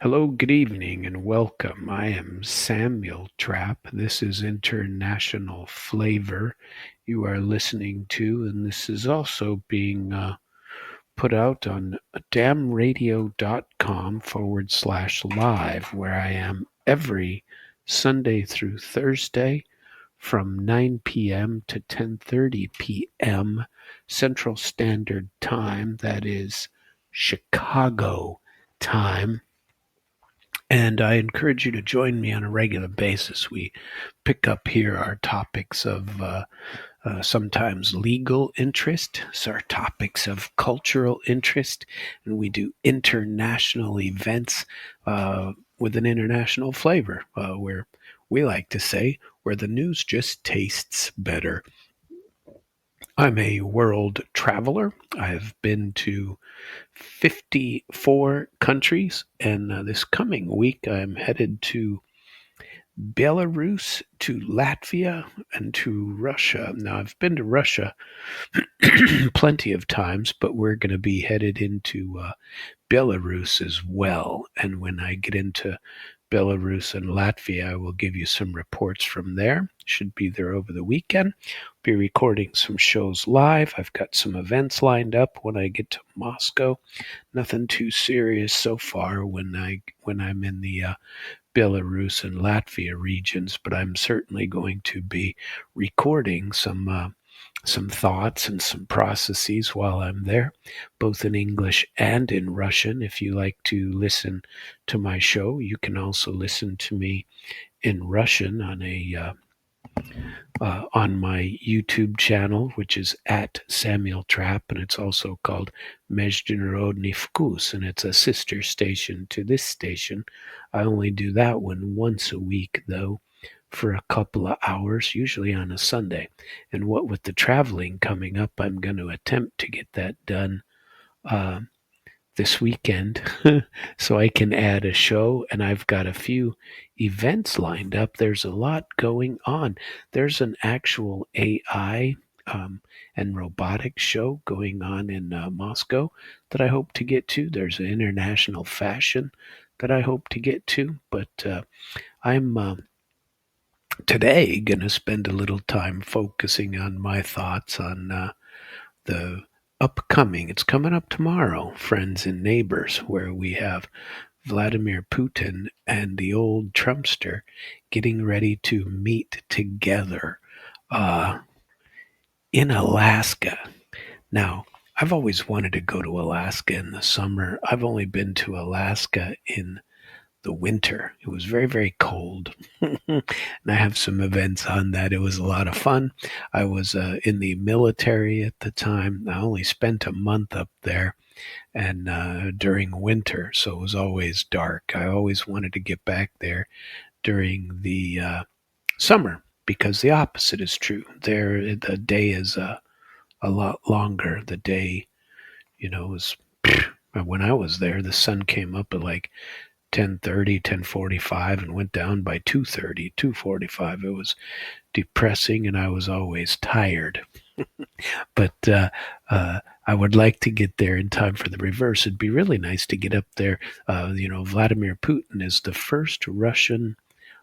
Hello, good evening, and welcome. I am Samuel Trapp. This is International Flavor you are listening to, and this is also being put out on damradio.com/live, where I am every Sunday through Thursday from 9 p.m. to 10:30 p.m. Central Standard Time. That is Chicago time. And I encourage you to join me on a regular basis. We pick up here our topics of sometimes legal interest, so our topics of cultural interest, and we do international events with an international flavor, where we like to say, where the news just tastes better. I'm a world traveler. I've been to 54 countries, and this coming week I'm headed to Belarus, to Latvia, and to Russia. Now, I've been to Russia plenty of times, but we're going to be headed into Belarus as well. And when I get into Belarus and Latvia, I will give you some reports from there. Should be there over the weekend. Be recording some shows live. I've got some events lined up when I get to Moscow. Nothing too serious so far when I'm in the Belarus and Latvia regions, but I'm certainly going to be recording some thoughts and some processes while I'm there, both in English and in Russian. If you like to listen to my show, you can also listen to me in Russian on my YouTube channel, which is at Samuel Trapp, and it's also called Международный Вкус, and it's a sister station to this station. I only do that one once a week, though, for a couple of hours, usually on a Sunday. And what with the traveling coming up, I'm going to attempt to get that done uh, this weekend so I can add a show, and I've got a few events lined up. There's a lot going on. There's an actual AI and robotics show going on in Moscow that I hope to get to. There's an international fashion that I hope to get to, but I'm today going to spend a little time focusing on my thoughts on the upcoming, it's coming up tomorrow, Friends and Neighbors, where we have Vladimir Putin and the old Trumpster getting ready to meet together uh, in Alaska. Now, I've always wanted to go to Alaska in the summer. I've only been to Alaska in the winter. It was very, very cold. And I have some events on that. It was a lot of fun. I was in the military at the time. I only spent a month up there and during winter, so it was always dark. I always wanted to get back there during the summer because the opposite is true. There, the day is a lot longer. The day, was when I was there, the sun came up at like 10:30, 10:45, and went down by 2:30, 2:45. It was depressing, and I was always tired. But I would like to get there in time for the reverse. It'd be really nice to get up there. Vladimir Putin is the first Russian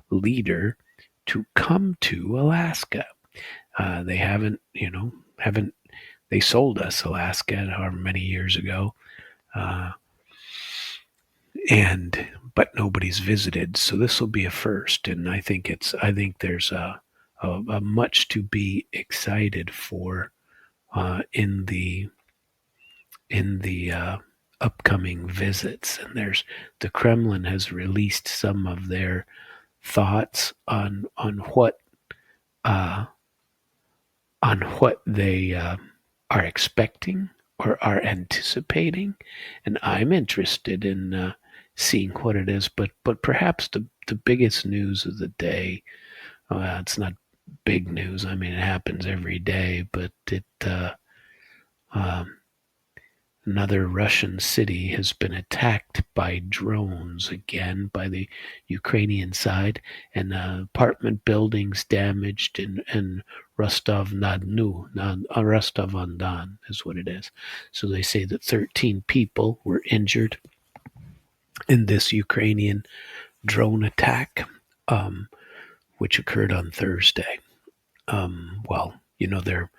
leader to come to Alaska. They haven't they sold us Alaska however many years ago. Uh, and but nobody's visited, so this will be a first, and I think there's a much to be excited for in the upcoming visits. And the Kremlin has released some of their thoughts uh, on what they are expecting or are anticipating, and I'm interested in seeing what it is. But perhaps the biggest news of the day. It's not big news. I mean, it happens every day, but um, another Russian city has been attacked by drones again by the Ukrainian side, and apartment buildings damaged in Rostov on Don is what it is. So they say that 13 people were injured. in this Ukrainian drone attack, which occurred on Thursday. They're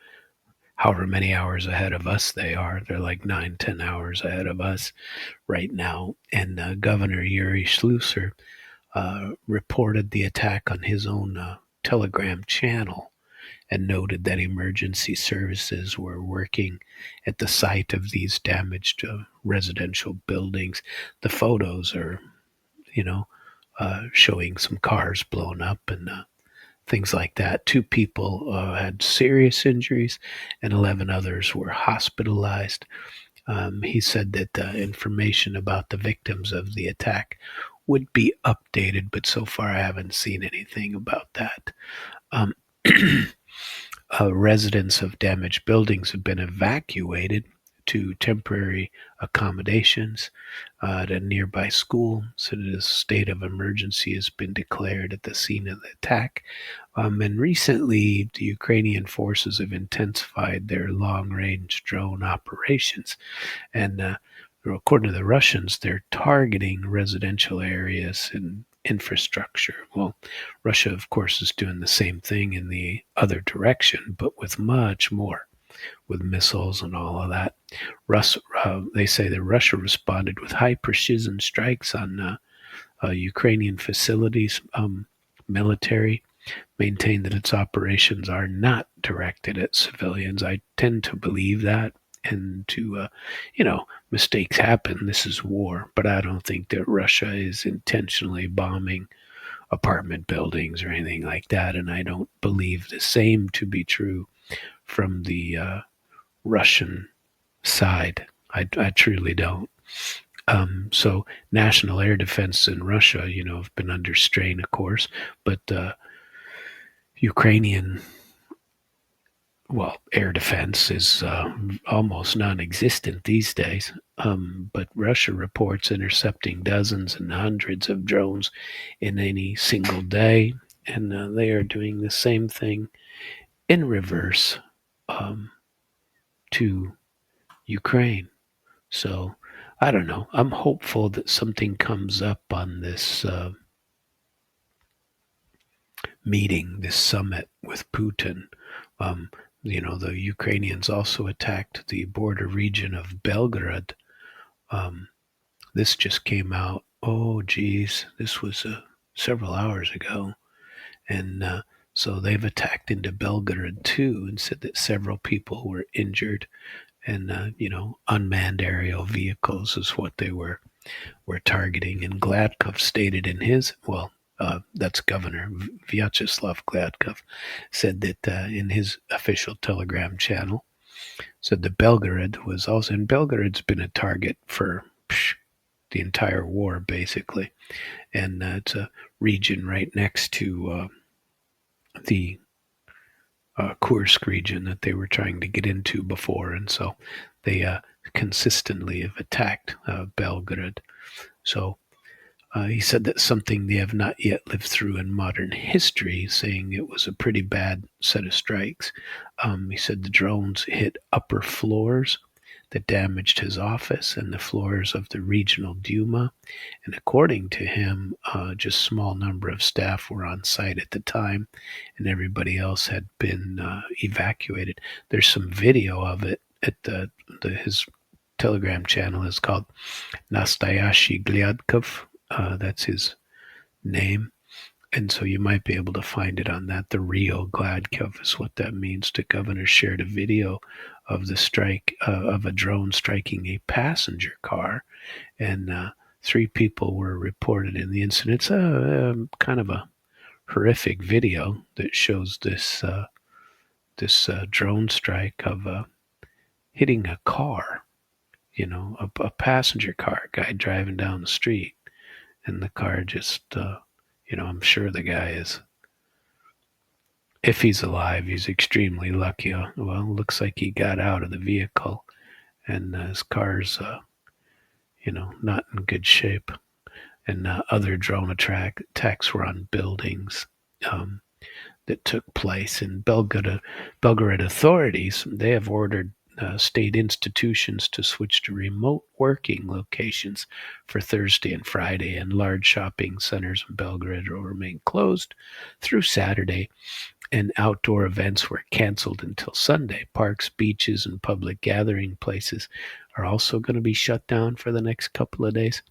however many hours ahead of us they are. They're like 9, 10 hours ahead of us right now. And Governor Yuri Schlusser reported the attack on his own Telegram channel and noted that emergency services were working at the site of these damaged residential buildings. The photos are, you know, showing some cars blown up and things like that. 2 people had serious injuries, and 11 others were hospitalized. He said that information about the victims of the attack would be updated, but so far I haven't seen anything about that. Um, Residents of damaged buildings have been evacuated to temporary accommodations at a nearby school, so that a state of emergency has been declared at the scene of the attack. And recently, the Ukrainian forces have intensified their long-range drone operations, and according to the Russians, they're targeting residential areas and infrastructure. Well, Russia, of course, is doing the same thing in the other direction, but with much more, with missiles and all of that. They say that Russia responded with high precision strikes on Ukrainian facilities. Military maintain that its operations are not directed at civilians. I tend to believe that, and mistakes happen. This is war, but I don't think that Russia is intentionally bombing apartment buildings or anything like that, and I don't believe the same to be true from the Russian side. I truly don't. So national air defense in Russia, have been under strain, of course, but Ukrainian, air defense is almost non-existent these days. But Russia reports intercepting dozens and hundreds of drones in any single day, and they are doing the same thing in reverse to Ukraine. So I don't know. I'm hopeful that something comes up on this meeting, this summit with Putin. The Ukrainians also attacked the border region of Belgorod. This just came out. Oh, geez, this was several hours ago. And so they've attacked into Belgorod too, and said that several people were injured. And, unmanned aerial vehicles is what they were targeting. And Gladkov stated in his, that's Governor Vyacheslav Gladkov, said that in his official Telegram channel, said that Belgorod was also, and Belgorod's been a target for the entire war, basically. And it's a region right next to the Kursk region that they were trying to get into before. And so they consistently have attacked Belgorod. So he said that's something they have not yet lived through in modern history, saying it was a pretty bad set of strikes. He said the drones hit upper floors that damaged his office and the floors of the regional Duma. And according to him, just a small number of staff were on site at the time, and everybody else had been evacuated. There's some video of it at his Telegram channel. Is called Nastayashi Glyadkov. That's his name. And so you might be able to find it on that. The real Gladkov is what that means. The governor shared a video of the strike of a drone striking a passenger car, and 3 people were reported in the incident. It's kind of a horrific video that shows this drone strike of hitting a car, a passenger car, a guy driving down the street, and the car just I'm sure the guy is, if he's alive, he's extremely lucky. Well, looks like he got out of the vehicle, and his car's, not in good shape. And other drone attacks were on buildings that took place in Belgorod. Authorities, they have ordered state institutions to switch to remote working locations for Thursday and Friday, and large shopping centers in Belgrade will remain closed through Saturday, and outdoor events were canceled until Sunday. Parks, beaches, and public gathering places are also going to be shut down for the next couple of days.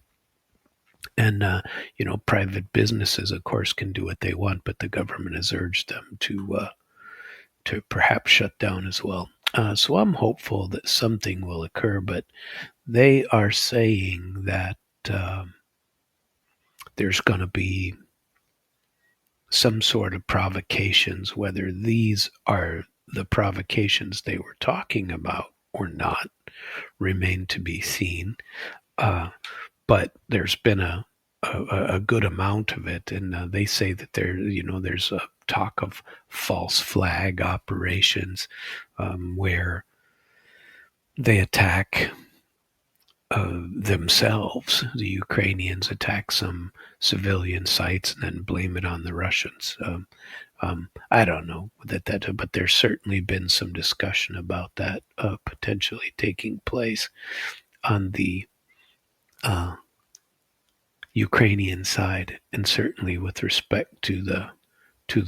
And, private businesses, of course, can do what they want, but the government has urged them to perhaps shut down as well. So I'm hopeful that something will occur, but they are saying that there's going to be some sort of provocations. Whether these are the provocations they were talking about or not remain to be seen. But there's been a good amount of it, and they say that there's a talk of false flag operations where they attack themselves. The Ukrainians attack some civilian sites and then blame it on the Russians. I don't know but there's certainly been some discussion about that potentially taking place on the Ukrainian side, and certainly with respect to the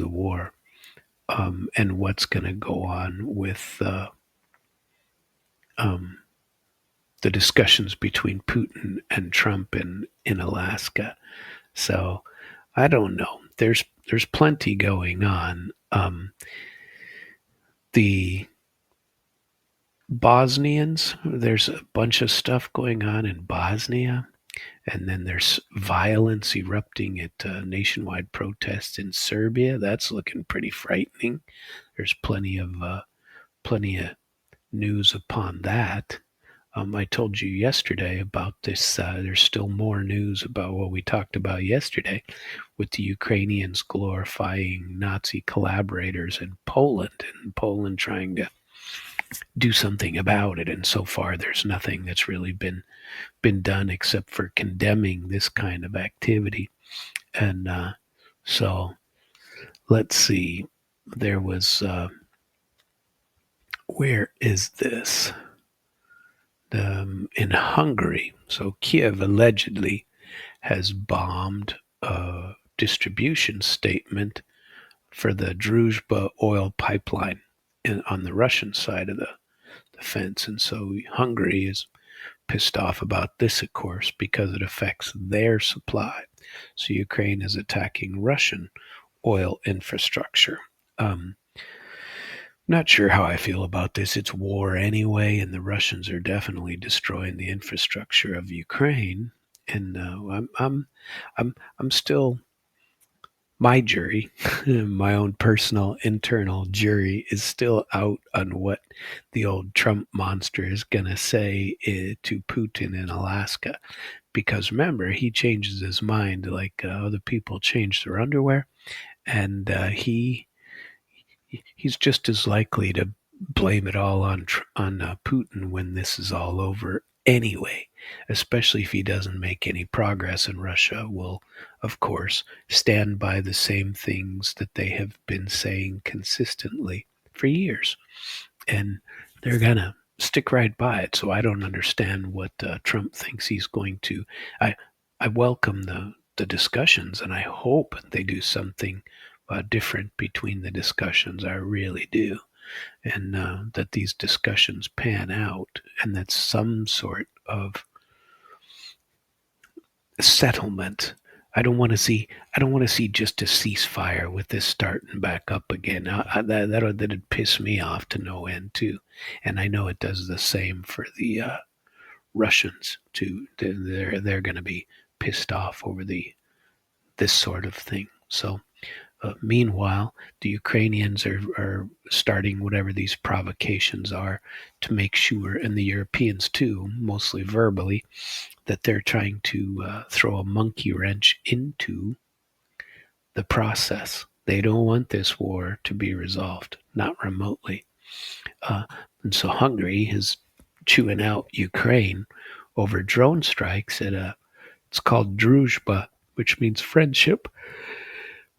war, and what's going to go on with the discussions between Putin and Trump in Alaska. So I don't know. There's plenty going on. The Bosnians, there's a bunch of stuff going on in Bosnia, and then there's violence erupting at nationwide protests in Serbia. That's looking pretty frightening. There's plenty of news upon that. I told you yesterday about this. There's still more news about what we talked about yesterday with the Ukrainians glorifying Nazi collaborators in Poland, and Poland trying to do something about it. And so far, there's nothing that's really been done except for condemning this kind of activity. And so let's see. There was, where is this? In Hungary. So Kiev allegedly has bombed a distribution statement for the Druzhba oil pipeline on the Russian side of the fence. And so Hungary is pissed off about this, of course, because it affects their supply. So Ukraine is attacking Russian oil infrastructure. Not sure how I feel about this. It's war anyway, and the Russians are definitely destroying the infrastructure of Ukraine. And I'm still, my jury, my own personal internal jury is still out on what the old Trump monster is gonna say to Putin in Alaska. Because remember, he changes his mind like other people change their underwear, and he's just as likely to blame it all on Putin when this is all over anyway, especially if he doesn't make any progress. And Russia will, of course, stand by the same things that they have been saying consistently for years. And they're going to stick right by it. So I don't understand what Trump thinks he's going to. I welcome the discussions, and I hope they do something different between the discussions. I really do. And that these discussions pan out, and that some sort of settlement. I don't want to see just a ceasefire with this starting back up again. That'd piss me off to no end too, and I know it does the same for the Russians too. They're going to be pissed off over this sort of thing. So. Meanwhile, the Ukrainians are starting whatever these provocations are to make sure, and the Europeans too, mostly verbally, that they're trying to throw a monkey wrench into the process. They don't want this war to be resolved, not remotely. And so Hungary is chewing out Ukraine over drone strikes it's called Druzhba, which means friendship,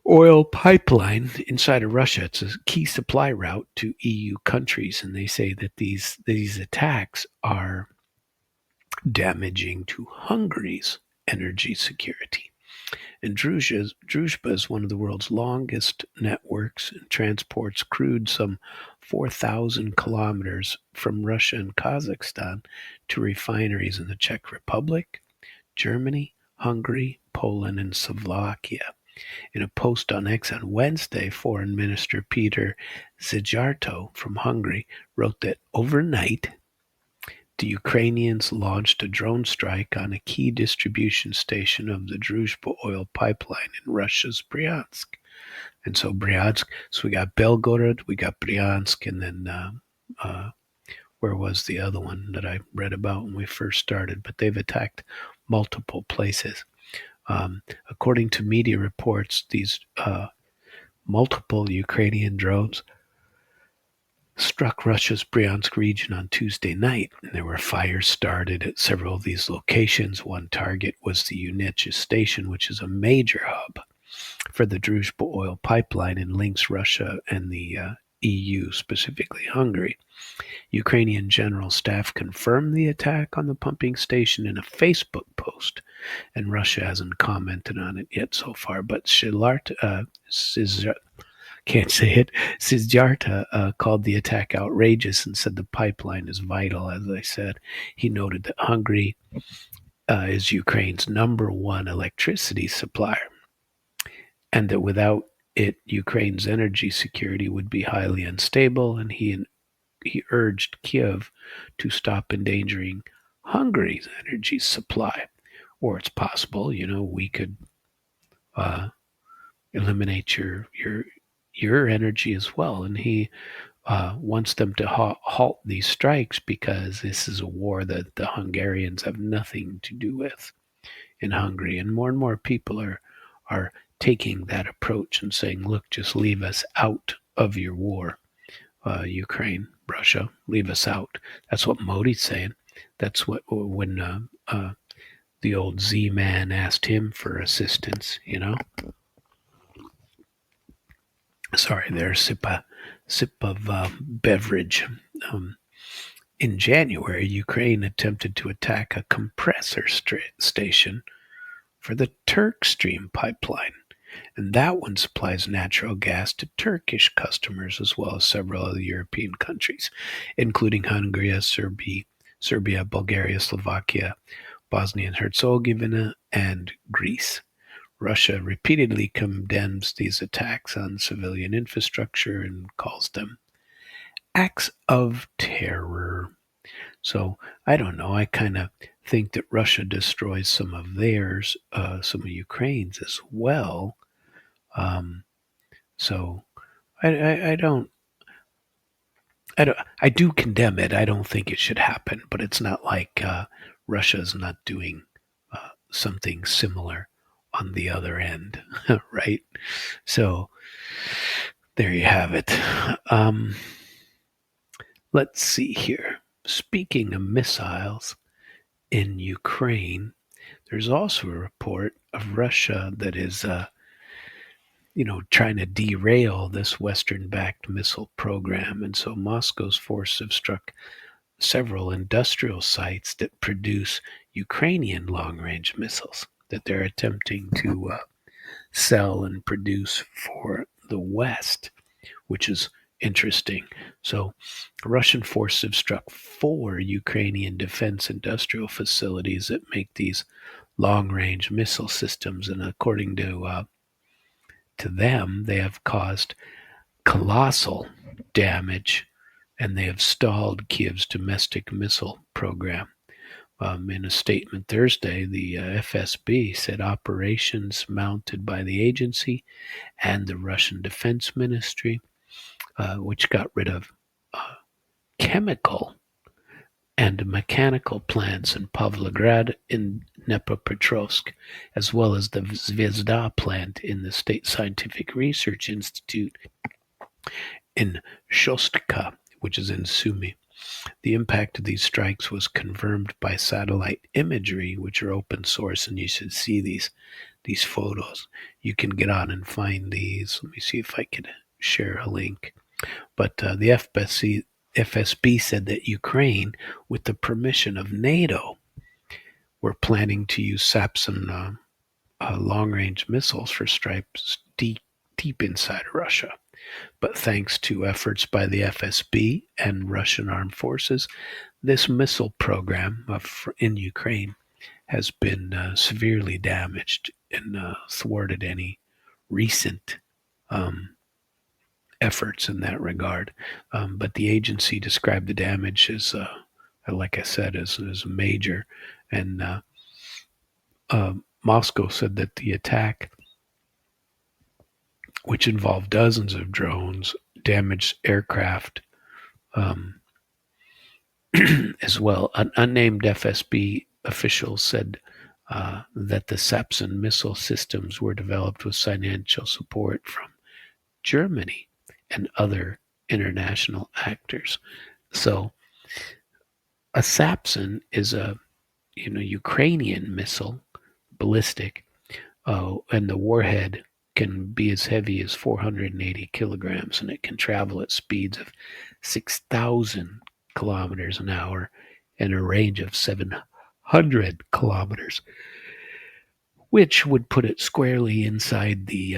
oil pipeline inside of Russia. It's a key supply route to EU countries, and they say that these attacks are damaging to Hungary's energy security. And Druzhba is one of the world's longest networks and transports crude some 4,000 kilometers from Russia and Kazakhstan to refineries in the Czech Republic, Germany, Hungary, Poland, and Slovakia. In a post on X on Wednesday, Foreign Minister Peter Szijjártó from Hungary wrote that overnight the Ukrainians launched a drone strike on a key distribution station of the Druzhba oil pipeline in Russia's Bryansk. And so Bryansk, so we got Belgorod, we got Bryansk, and then where was the other one that I read about when we first started? But they've attacked multiple places. According to media reports, these multiple Ukrainian drones struck Russia's Bryansk region on Tuesday night. There were fires started at several of these locations. One target was the Unitcha station, which is a major hub for the Druzhba oil pipeline and links Russia and the EU, specifically Hungary. Ukrainian General Staff confirmed the attack on the pumping station in a Facebook post, and Russia hasn't commented on it yet so far. But can't say it. Szijjártó called the attack outrageous and said the pipeline is vital. As I said, he noted that Hungary is Ukraine's number one electricity supplier, and that without it, Ukraine's energy security would be highly unstable. And he urged Kiev to stop endangering Hungary's energy supply. Or it's possible, we could eliminate your energy as well. And he wants them to halt these strikes because this is a war that the Hungarians have nothing to do with in Hungary. And more people are taking that approach and saying, look, just leave us out of your war. Ukraine, Russia, leave us out. That's what Modi's saying. That's what when the old Z-man asked him for assistance, Sorry, there, sip of beverage. In January, Ukraine attempted to attack a compressor station for the Turk Stream pipeline, and that one supplies natural gas to Turkish customers as well as several other European countries, including Hungary, Serbia, Bulgaria, Slovakia, Bosnia and Herzegovina, and Greece. Russia repeatedly condemns these attacks on civilian infrastructure and calls them acts of terror. So I don't know. I kind of think that Russia destroys some of theirs, some of Ukraine's as well. So I don't. I do condemn it. I don't think it should happen, but it's not like Russia's not doing something similar on the other end, right? So there you have it. Let's see here. Speaking of missiles in Ukraine, there's also a report of Russia that is, trying to derail this Western-backed missile program. And so Moscow's forces have struck several industrial sites that produce Ukrainian long-range missiles that they're attempting to sell and produce for the West, which is interesting. So Russian forces have struck 4 Ukrainian defense industrial facilities that make these long-range missile systems, and according to them, they have caused colossal damage, and they have stalled Kiev's domestic missile program. In a statement Thursday, the FSB said operations mounted by the agency and the Russian Defense Ministry, which got rid of chemical and mechanical plants in Pavlograd and Dnepropetrovsk, as well as the Zvezda plant in the State Scientific Research Institute in Shostka, which is in Sumy. The impact of these strikes was confirmed by satellite imagery, which are open source, and you should see these these photos. You can get on and find these. Let me see if I can share a link. But the FSB said that Ukraine, with the permission of NATO, were planning to use Sapson long-range missiles for strikes deep inside Russia. But thanks to efforts by the FSB and Russian armed forces, this missile program in Ukraine has been severely damaged and thwarted any recent um, efforts in that regard. But the agency described the damage as, like I said, as major. And Moscow said that the attack, which involved dozens of drones, damaged aircraft um, as well. An unnamed FSB official said that the Sapson missile systems were developed with financial support from Germany and other international actors. So a Sapson is a Ukrainian missile, ballistic, and the warhead can be as heavy as 480 kilograms, and it can travel at speeds of 6,000 kilometers an hour and a range of 700 kilometers, which would put it squarely inside the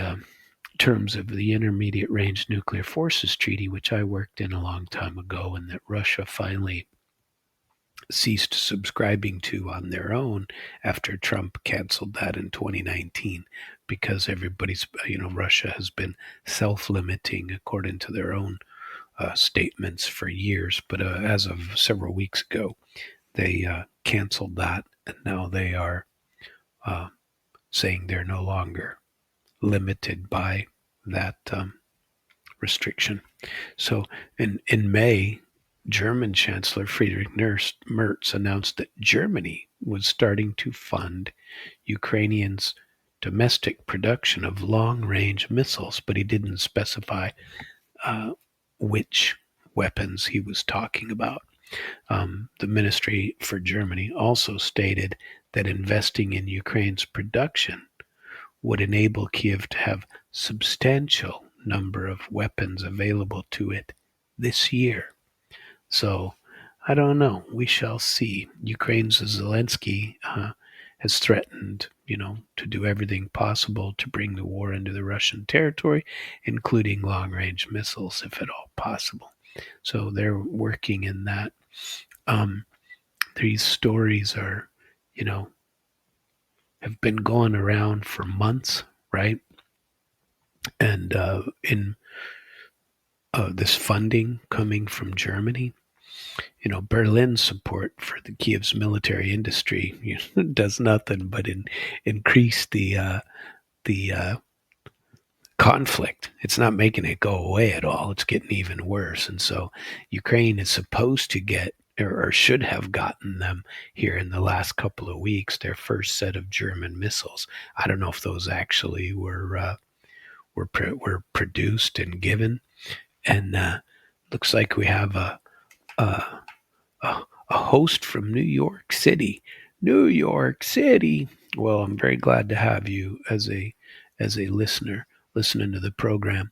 terms of the Intermediate Range Nuclear Forces Treaty, which I worked in a long time ago, and that Russia finally ceased subscribing to on their own after Trump canceled that in 2019, because Russia has been self-limiting according to their own statements for years. But as of several weeks ago, they canceled that, and now they are saying they're no longer limited by that restriction. So in May, German Chancellor Friedrich Merz announced that Germany was starting to fund Ukrainians' domestic production of long-range missiles, but he didn't specify which weapons he was talking about. The Ministry for Germany also stated that investing in Ukraine's production would enable Kiev to have substantial number of weapons available to it this year. So I don't know. We shall see. Ukraine's Zelensky has threatened, to do everything possible to bring the war into the Russian territory, including long-range missiles, if at all possible. So they're working in that. These stories are, have been going around for months, right? And in this funding coming from Germany, Berlin's support for the Kiev's military industry does nothing but increase the conflict. It's not making it go away at all. It's getting even worse. And so Ukraine is supposed to get, or should have gotten them here in the last couple of weeks, their first set of German missiles. I don't know if those actually were produced and given. And looks like we have a host from New York City. New York City. Well, I'm very glad to have you as a listener listening to the program.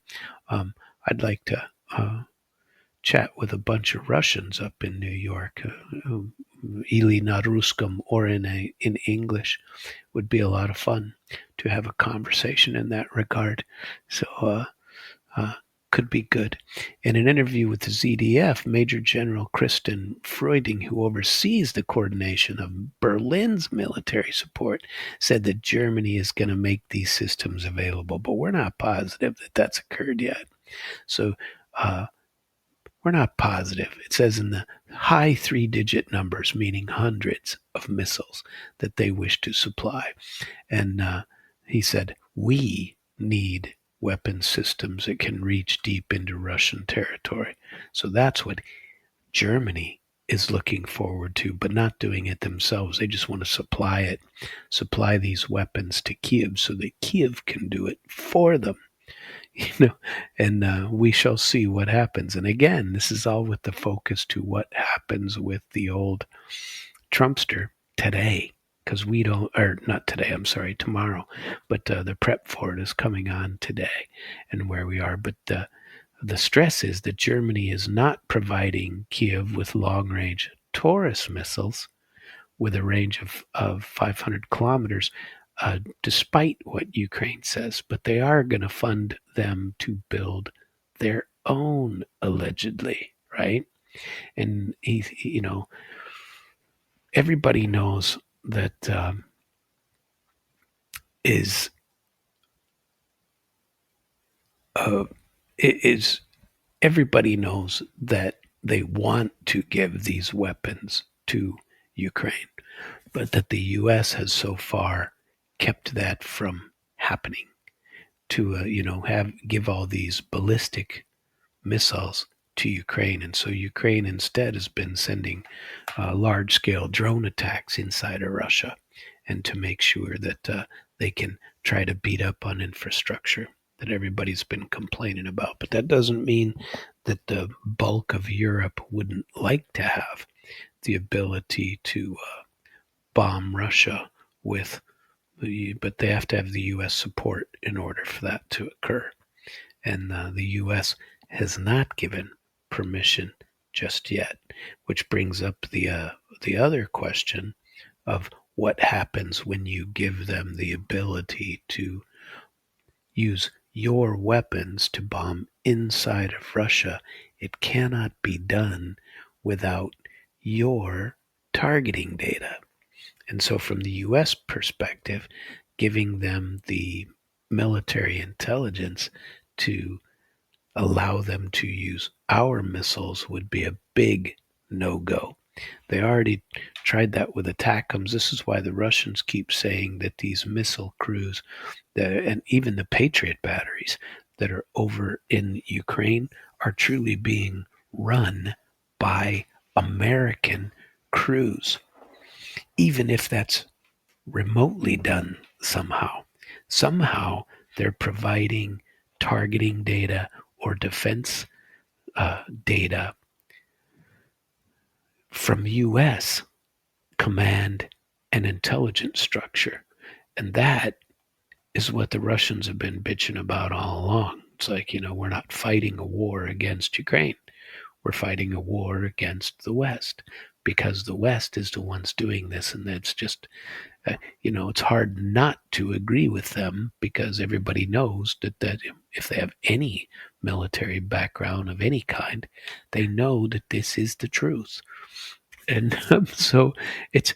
I'd like to chat with a bunch of Russians up in New York. Ili na Ruskom, or in English, would be a lot of fun to have a conversation in that regard. So could be good. In an interview with the ZDF, Major General Kristen Freuding, who oversees the coordination of Berlin's military support, said that Germany is going to make these systems available, but we're not positive that that's occurred yet. So we're not positive. It says in the high three-digit numbers, meaning hundreds of missiles that they wish to supply. And he said, we need weapon systems that can reach deep into Russian territory. So that's what Germany is looking forward to, but not doing it themselves. They just want to supply these weapons to Kiev so that Kiev can do it for them. And we shall see what happens. And again, this is all with the focus to what happens with the old Trumpster today. because we don't, or not today, I'm sorry, tomorrow, but the prep for it is coming on today and where we are. But the stress is that Germany is not providing Kiev with long-range Taurus missiles with a range of 500 kilometers, despite what Ukraine says. But they are going to fund them to build their own, allegedly, right? And everybody knows that is uh, is everybody knows that they want to give these weapons to Ukraine, but that the U.S. has so far kept that from happening. To have give all these ballistic missiles to Ukraine, and so Ukraine instead has been sending large-scale drone attacks inside of Russia, and to make sure that they can try to beat up on infrastructure that everybody's been complaining about. But that doesn't mean that the bulk of Europe wouldn't like to have the ability to bomb Russia with, but they have to have the U.S. support in order for that to occur. And the U.S. has not given permission just yet, which brings up the other question of what happens when you give them the ability to use your weapons to bomb inside of Russia. It cannot be done without your targeting data. And so, from the U.S. perspective, giving them the military intelligence to allow them to use our missiles would be a big no-go. They already tried that with ATACMS. This is why the Russians keep saying that these missile crews, and even the Patriot batteries that are over in Ukraine, are truly being run by American crews, even if that's remotely done somehow. Somehow they're providing targeting data or defense data from U.S. command and intelligence structure. And that is what the Russians have been bitching about all along. It's like, we're not fighting a war against Ukraine. We're fighting a war against the West because the West is the ones doing this. And that's just, it's hard not to agree with them because everybody knows that if they have any military background of any kind, they know that this is the truth. And so it's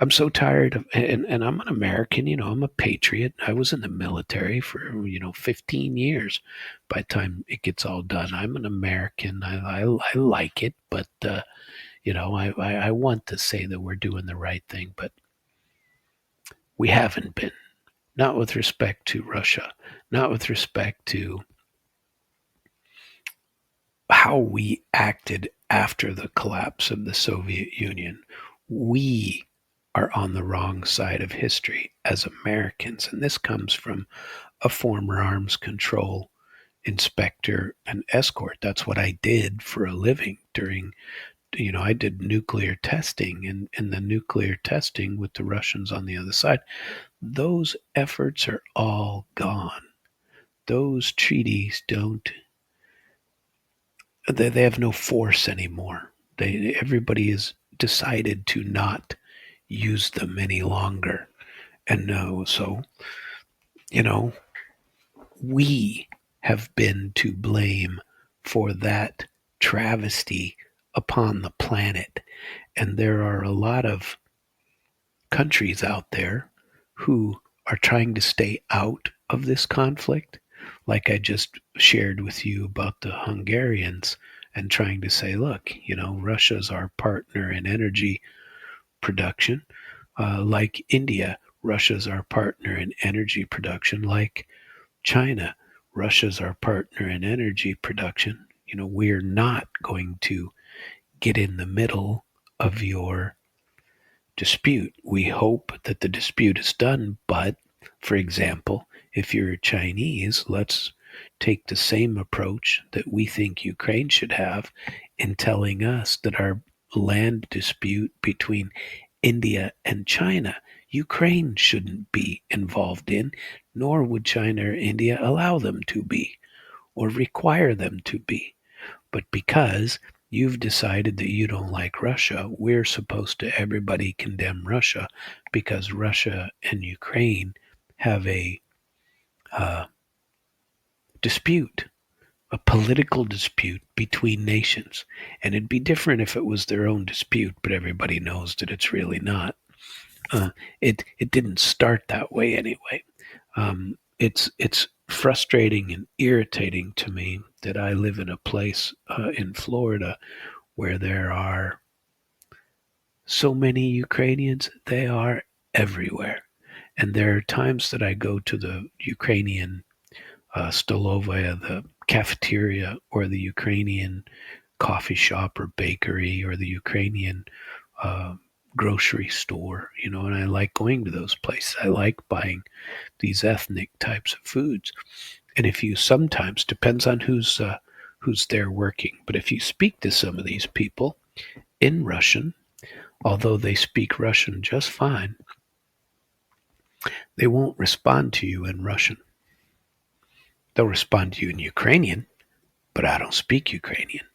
I'm so tired of, and I'm an American, I'm a patriot. I was in the military for, 15 years by the time it gets all done. I'm an American. I like it, but, I want to say that we're doing the right thing, but we haven't been. Not with respect to Russia, not with respect to how we acted after the collapse of the Soviet Union. We are on the wrong side of history as Americans, and this comes from a former arms control inspector and escort. That's what I did for a living during, I did nuclear testing, and the nuclear testing with the Russians on the other side. Those efforts are all gone. Those treaties they have no force anymore. Everybody has decided to not use them any longer. And so, you know, we have been to blame for that travesty upon the planet. And there are a lot of countries out there who are trying to stay out of this conflict, like I just shared with you about the Hungarians, and trying to say, look, Russia's our partner in energy production, like India. Russia's our partner in energy production, like China. Russia's our partner in energy production. We're not going to get in the middle of your dispute. We hope that the dispute is done, but for example, if you're Chinese, let's take the same approach that we think Ukraine should have in telling us that our land dispute between India and China. Ukraine shouldn't be involved in, nor would China or India allow them to be or require them to be. But because you've decided that you don't like Russia, we're supposed to everybody condemn Russia because Russia and Ukraine have a uh, dispute, a political dispute between nations. And it'd be different if it was their own dispute, but everybody knows that it's really not. Uh, it didn't start that way anyway. It's frustrating and irritating to me that I live in a place in Florida where there are so many Ukrainians. They are everywhere, and there are times that I go to the Ukrainian stolovaya, the cafeteria, or the Ukrainian coffee shop or bakery, or the Ukrainian uh, grocery store, and I like going to those places. I like buying these ethnic types of foods. And if you sometimes depends on who's there working, but if you speak to some of these people in Russian, although they speak Russian just fine, they won't respond to you in Russian. They'll respond to you in Ukrainian, but I don't speak Ukrainian.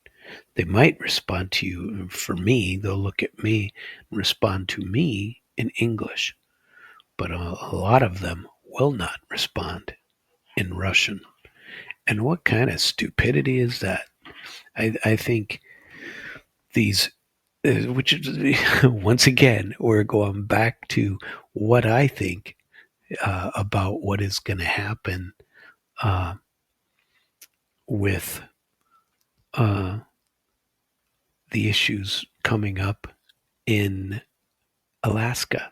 They might respond to you, for me, they'll look at me and respond to me in English, but a lot of them will not respond in Russian. And what kind of stupidity is that? I think these, which is, once again, we're going back to what I think about what is going to happen uh, with uh, the issues coming up in Alaska.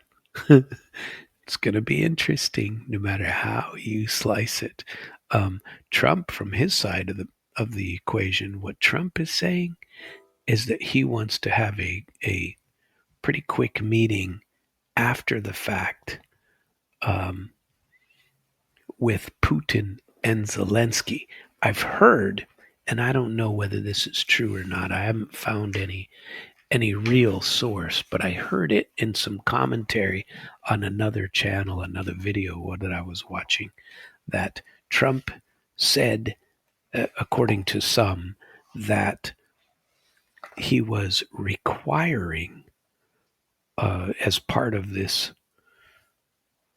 It's going to be interesting, no matter how you slice it. Trump, from his side of the equation, what Trump is saying is that he wants to have a pretty quick meeting after the fact um, with Putin and Zelensky. I've heard, and I don't know whether this is true or not. I haven't found any real source, but I heard it in some commentary on another channel, another video that I was watching, that Trump said, according to some, that he was requiring, as part of this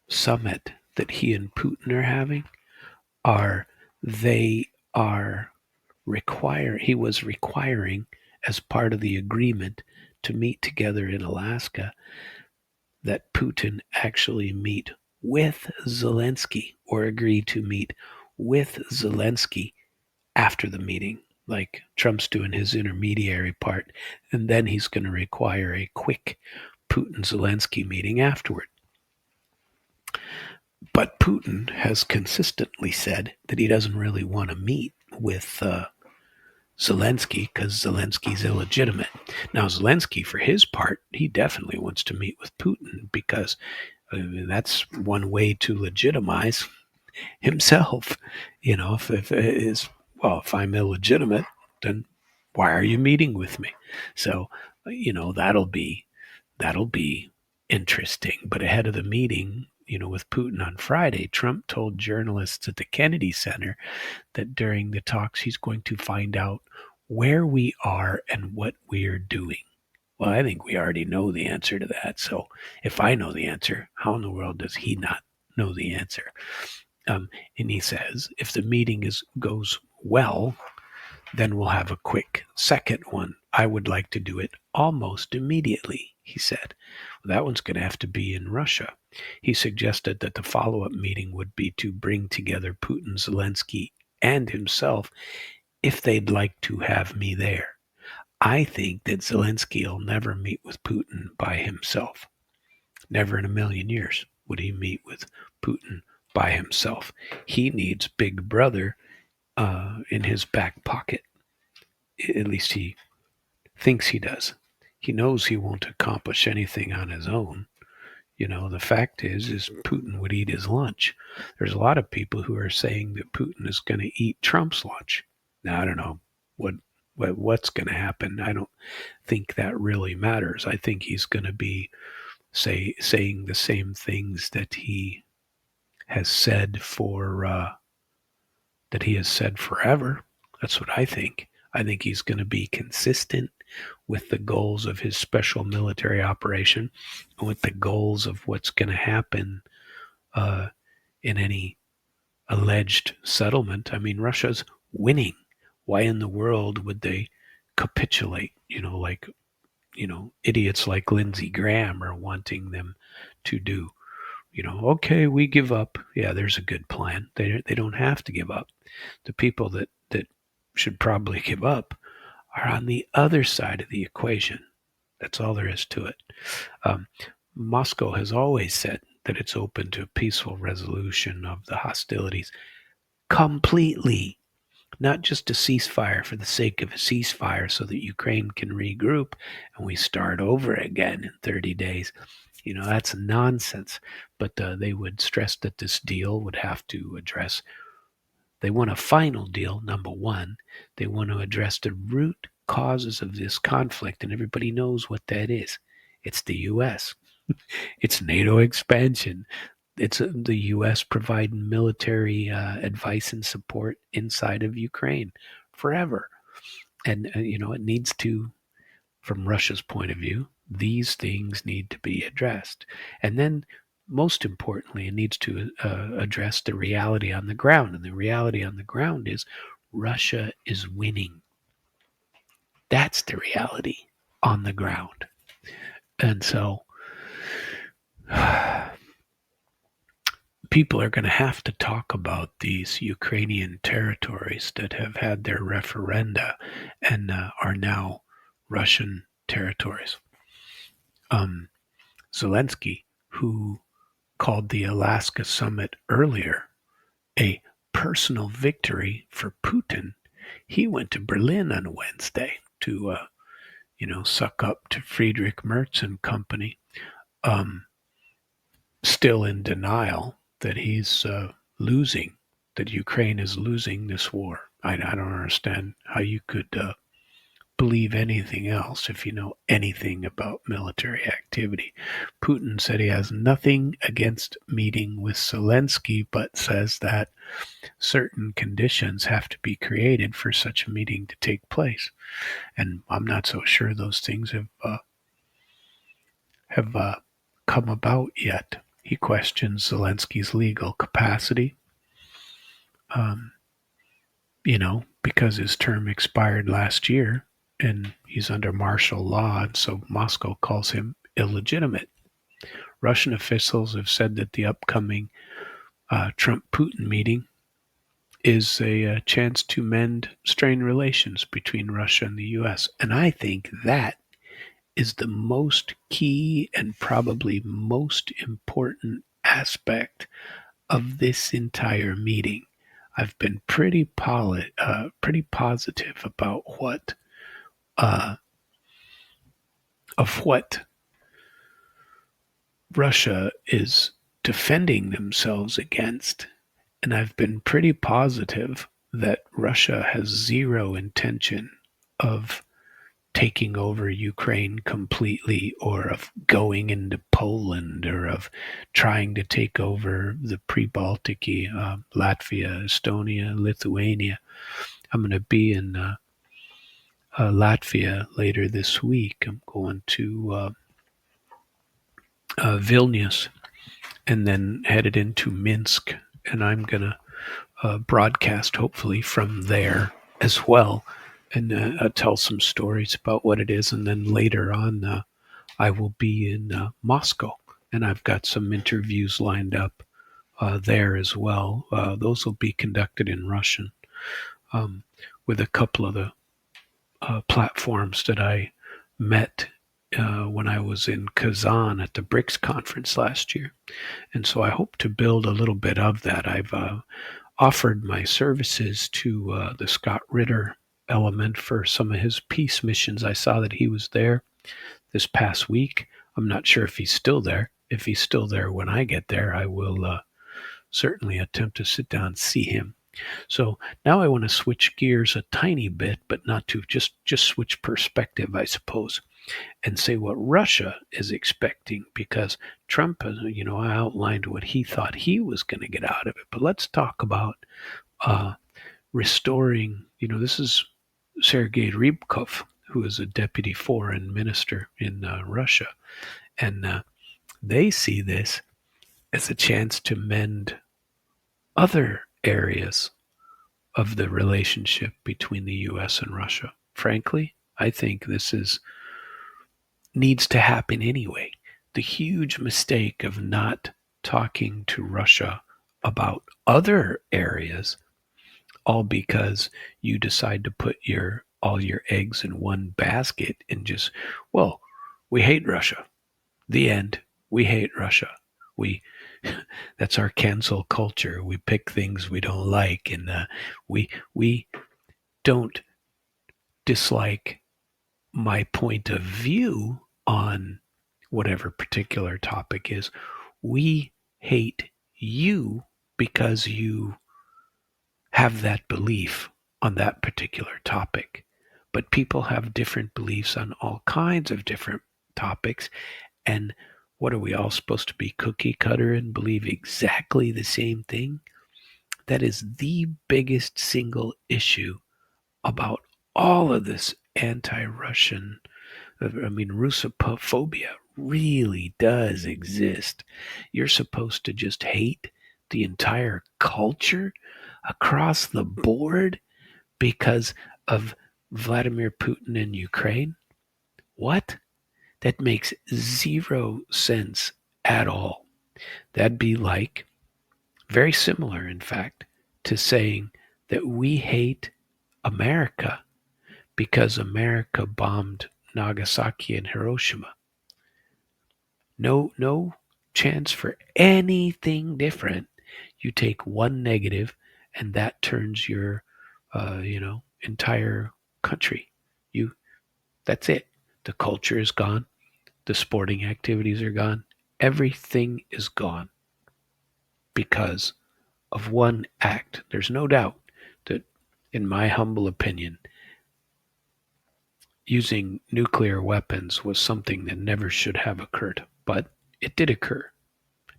summit that he and Putin are having, are they are he was requiring, as part of the agreement to meet together in Alaska, that Putin actually meet with Zelensky, or agree to meet with Zelensky after the meeting. Like Trump's doing his intermediary part, and then he's going to require a quick Putin-Zelensky meeting afterward. But Putin has consistently said that he doesn't really want to meet with Zelensky because Zelensky's illegitimate. Now, Zelensky, for his part, he definitely wants to meet with Putin because that's one way to legitimize himself. If I'm illegitimate, then why are you meeting with me? So, that'll be interesting. But ahead of the meeting, with Putin on Friday, Trump told journalists at the Kennedy Center that during the talks he's going to find out where we are and what we are doing. Well, I think we already know the answer to that. So if I know the answer, how in the world does he not know the answer? And he says if the meeting goes well, then we'll have a quick second one. I would like to do it almost immediately, he said. Well, that one's going to have to be in Russia. He suggested that the follow-up meeting would be to bring together Putin, Zelensky, and himself if they'd like to have me there. I think that Zelensky will never meet with Putin by himself. Never in a million years would he meet with Putin by himself. He needs Big Brother in his back pocket. At least he thinks he does. He knows he won't accomplish anything on his own. The fact is Putin would eat his lunch. There's a lot of people who are saying that Putin is going to eat Trump's lunch. Now, I don't know what's going to happen. I don't think that really matters. I think he's going to be saying the same things that he has said forever. That's what I think. I think he's going to be consistent with the goals of his special military operation, and with the goals of what's going to happen uh, in any alleged settlement. I mean, Russia's winning. Why in the world would they capitulate? Idiots like Lindsey Graham are wanting them to do. Okay, we give up. Yeah, there's a good plan. They don't have to give up. The people that should probably give up are on the other side of the equation. That's all there is to it. Um, Moscow has always said that it's open to a peaceful resolution of the hostilities completely, not just a ceasefire for the sake of a ceasefire so that Ukraine can regroup and we start over again in 30 days. That's nonsense. But they would stress that this deal would have to address, they want a final deal, number one. They want to address the root causes of this conflict, and everybody knows what that is. It's the U.S. It's NATO expansion. It's the U.S. providing military advice and support inside of Ukraine forever. And, it needs to, from Russia's point of view, these things need to be addressed. And then, most importantly, it needs to address the reality on the ground. And the reality on the ground is Russia is winning. That's the reality on the ground. And so people are going to have to talk about these Ukrainian territories that have had their referenda and are now Russian territories. Zelensky, who called the Alaska summit earlier a personal victory for Putin, he went to Berlin on Wednesday to, suck up to Friedrich Merz and company, still in denial that he's losing, that Ukraine is losing this war. I don't understand how you could believe anything else if you know anything about military activity. Putin said he has nothing against meeting with Zelensky, but says that certain conditions have to be created for such a meeting to take place. And I'm not so sure those things have come about yet. He questions Zelensky's legal capacity, because his term expired last year and he's under martial law, and so Moscow calls him illegitimate. Russian officials have said that the upcoming Trump-Putin meeting is a chance to mend strained relations between Russia and the U.S., and I think that is the most key and probably most important aspect of this entire meeting. I've been pretty positive about what Russia is defending themselves against, and I've been pretty positive that Russia has zero intention of taking over Ukraine completely, or of going into Poland, or of trying to take over the pre-Baltic, Latvia, Estonia, Lithuania. I'm going to be in Latvia later this week. I'm going to Vilnius and then headed into Minsk, and I'm going to broadcast hopefully from there as well, and tell some stories about what it is. And then later on, I will be in Moscow, and I've got some interviews lined up there as well. Those will be conducted in Russian, with a couple of the platforms that I met when I was in Kazan at the BRICS conference last year. And so I hope to build a little bit of that. I've offered my services to the Scott Ritter element for some of his peace missions. I saw that he was there this past week. I'm not sure if he's still there. If he's still there when I get there, I will certainly attempt to sit down and see him. So now I want to switch gears a tiny bit, but not to just switch perspective, I suppose. and say what Russia is expecting, because Trump, I outlined what he thought he was going to get out of it. But let's talk about restoring, this is Sergei Rybkov, who is a deputy foreign minister in Russia. And they see this as a chance to mend other areas of the relationship between the US and Russia. Frankly, I think this needs to happen anyway. The huge mistake of not talking to Russia about other areas, all because you decide to put all your eggs in one basket and just, well, we hate Russia. The end. We hate Russia. We That's our cancel culture. We pick things we don't like, and we don't dislike my point of view on whatever particular topic is. We hate you because you have that belief on that particular topic. But people have different beliefs on all kinds of different topics. And what are we all supposed to be, cookie cutter and believe exactly the same thing? That is the biggest single issue about all of this anti-Russian, Russophobia really does exist. You're supposed to just hate the entire culture across the board because of Vladimir Putin in Ukraine? What? That makes zero sense at all. That'd be like, very similar, in fact, to saying that we hate America because America bombed Nagasaki and Hiroshima. No chance for anything different. You take one negative, and that turns your, entire country. That's it. The culture is gone. The sporting activities are gone. Everything is gone because of one act. There's no doubt that, in my humble opinion, using nuclear weapons was something that never should have occurred, but it did occur.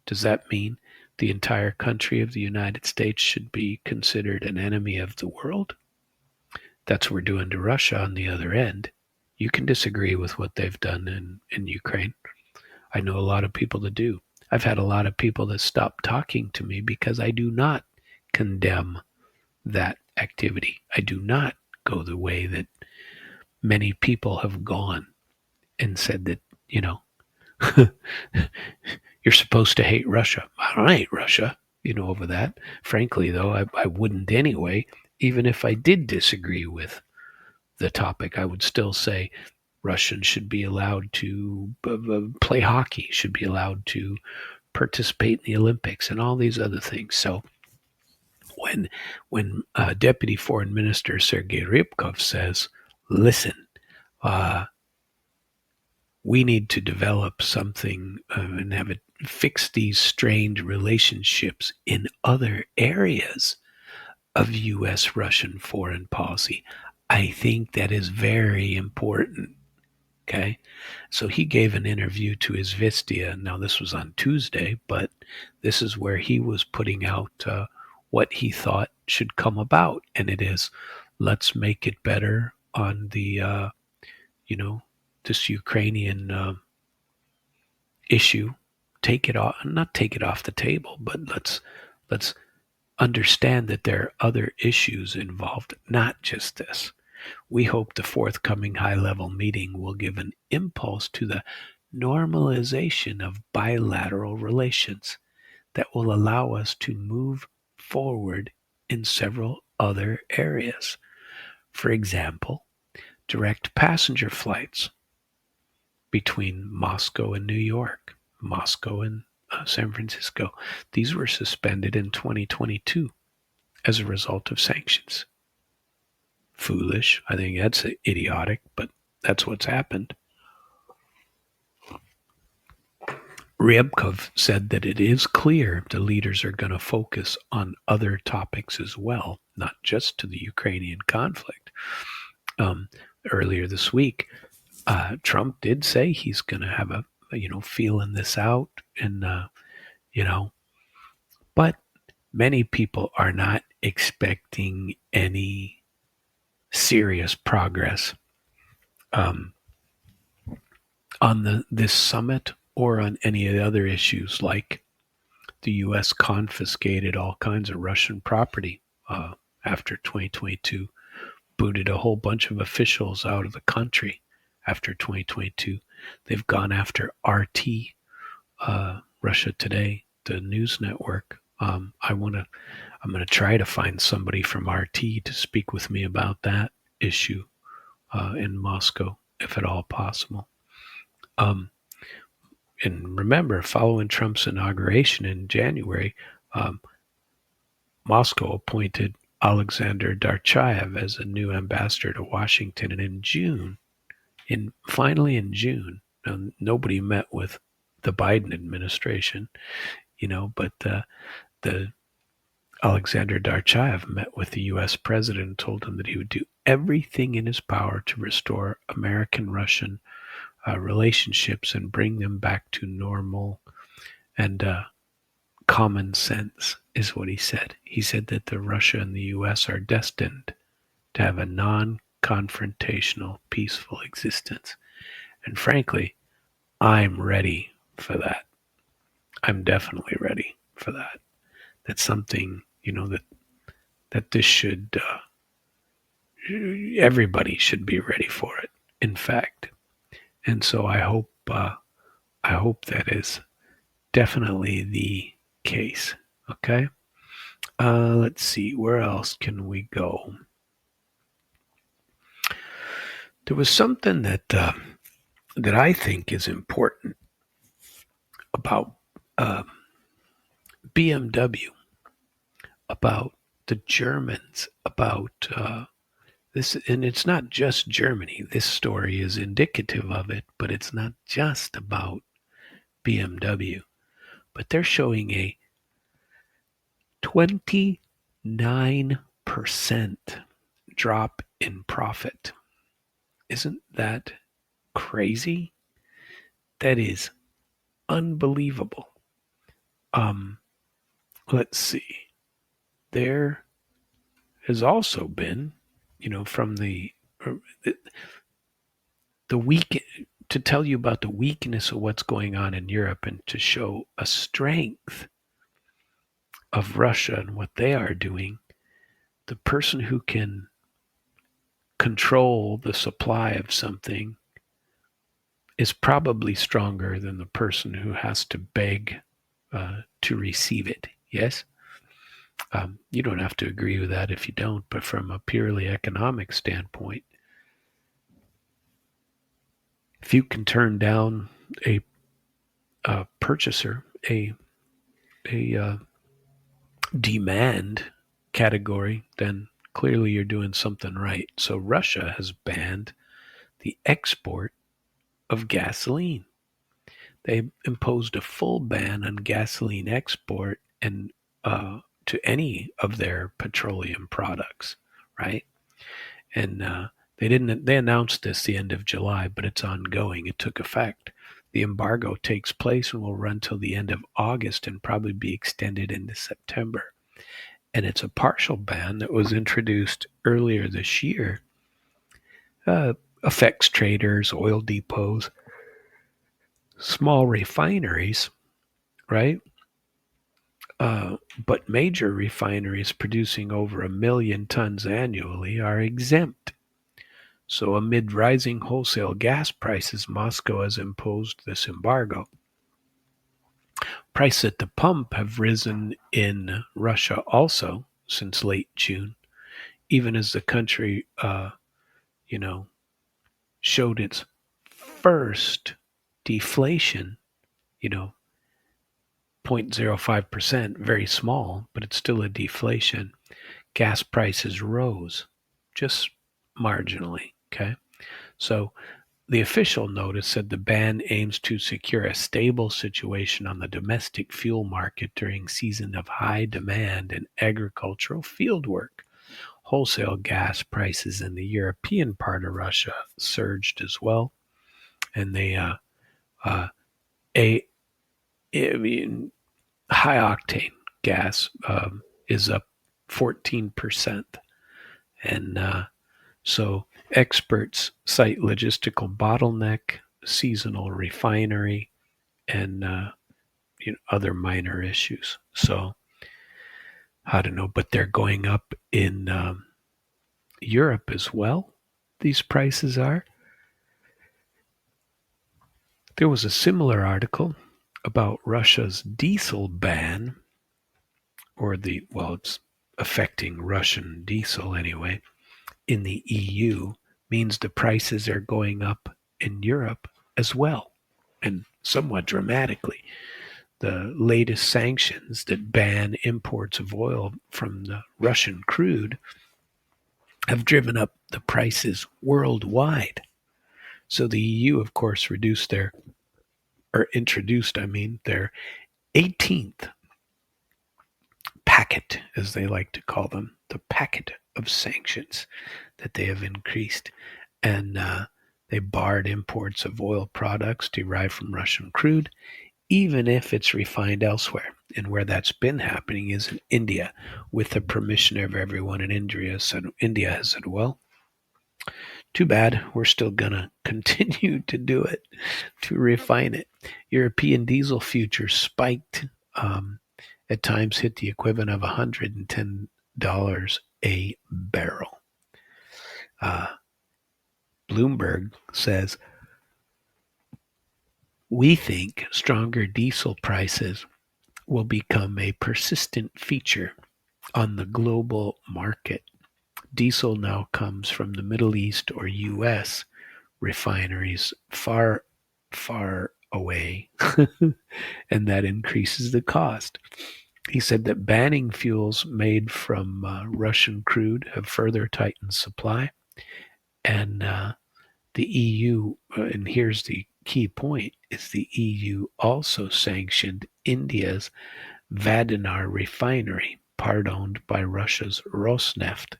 Does that mean the entire country of the United States should be considered an enemy of the world? That's what we're doing to Russia on the other end. You can disagree with what they've done in Ukraine. I know a lot of people that do. I've had a lot of people that stop talking to me because I do not condemn that activity. I do not go the way that many people have gone and said that, you're supposed to hate Russia. I don't hate Russia, over that. Frankly, though, I wouldn't anyway. Even if I did disagree with the topic, I would still say Russians should be allowed to play hockey, should be allowed to participate in the Olympics and all these other things. So when Deputy Foreign Minister Sergei Rybkov says, listen, we need to develop something and have it fix these strained relationships in other areas of U.S.-Russian foreign policy. I think that is very important. Okay, so he gave an interview to Izvestia. Now this was on Tuesday, but this is where he was putting out what he thought should come about, and it is, let's make it better on the this Ukrainian issue. Take it off, not take it off the table, but let's understand that there are other issues involved, not just this. We hope the forthcoming high-level meeting will give an impulse to the normalization of bilateral relations that will allow us to move forward in several other areas. For example, direct passenger flights between Moscow and New York, Moscow and San Francisco. These were suspended in 2022 as a result of sanctions. Foolish. I think that's idiotic, but that's what's happened. Ryabkov said that it is clear the leaders are going to focus on other topics as well, not just to the Ukrainian conflict. Earlier this week, Trump did say he's going to have feeling this out, and you know, but many people are not expecting any serious progress um, on this summit or on any of the other issues, like the U.S. confiscated all kinds of Russian property after 2022, booted a whole bunch of officials out of the country after 2022. They've gone after RT, Russia Today, the news network. I'm going to try to find somebody from RT to speak with me about that issue in Moscow, if at all possible. Um, and remember, following Trump's inauguration in January, um, Moscow appointed Alexander Darchaev as a new ambassador to Washington. And in June, finally in June, nobody met with the Biden administration, but the Alexander Darchaev met with the U.S. president and told him that he would do everything in his power to restore American-Russian relationships and bring them back to normal and common sense, is what he said. He said that Russia and the U.S. are destined to have a non-confrontational, peaceful existence. And frankly, I'm ready for that. I'm definitely ready for that. That's something, that this should, everybody should be ready for it, in fact. And so I hope that is definitely the case. Okay. Let's see, where else can we go? There was something that I think is important about BMW, about the Germans, about this, and it's not just Germany. This story is indicative of it, but it's not just about BMW. But they're showing a 29% drop in profit. Isn't that crazy? That is unbelievable. Let's see. There has also been, from the weak, to tell you about the weakness of what's going on in Europe and to show a strength of Russia and what they are doing. The person who can control the supply of something is probably stronger than the person who has to beg to receive it. Yes? You don't have to agree with that if you don't, but from a purely economic standpoint, if you can turn down a purchaser, a demand category, then clearly you're doing something right. So Russia has banned the export of gasoline. They imposed a full ban on gasoline export and to any of their petroleum products, right? And they announced this the end of July, but it's ongoing. It took effect. The embargo takes place and will run till the end of August and probably be extended into September. And it's a partial ban that was introduced earlier this year. Affects traders, oil depots, small refineries, right? But major refineries producing over 1 million tons annually are exempt. So amid rising wholesale gas prices, Moscow has imposed this embargo. Prices at the pump have risen in Russia also since late June, even as the country, showed its first deflation, 0.05%, very small, but it's still a deflation. Gas prices rose just marginally, okay? So the official notice said the ban aims to secure a stable situation on the domestic fuel market during season of high demand and agricultural fieldwork. Wholesale gas prices in the European part of Russia surged as well. and they a I mean, high octane gas is up 14%, and so experts cite logistical bottleneck, seasonal refinery, and other minor issues. So I don't know, but they're going up in Europe as well. These prices are. There was a similar article about Russia's diesel ban, it's affecting Russian diesel anyway, in the EU, means the prices are going up in Europe as well, and somewhat dramatically. The latest sanctions that ban imports of oil from the Russian crude have driven up the prices worldwide. So the EU, of course, introduced, their 18th packet, as they like to call them, the packet of sanctions that they have increased. And they barred imports of oil products derived from Russian crude, even if it's refined elsewhere. And where that's been happening is in India, with the permission of everyone in India. So India has said, well, too bad, we're still going to continue to do it, to refine it. European diesel futures spiked, at times hit the equivalent of $110 a barrel. Bloomberg says, we think stronger diesel prices will become a persistent feature on the global market. Diesel now comes from the Middle East or US refineries far, far away, and that increases the cost. He said that banning fuels made from Russian crude have further tightened supply, and the EU, and here's the key point, is the EU also sanctioned India's Vadinar refinery, part owned by Russia's Rosneft,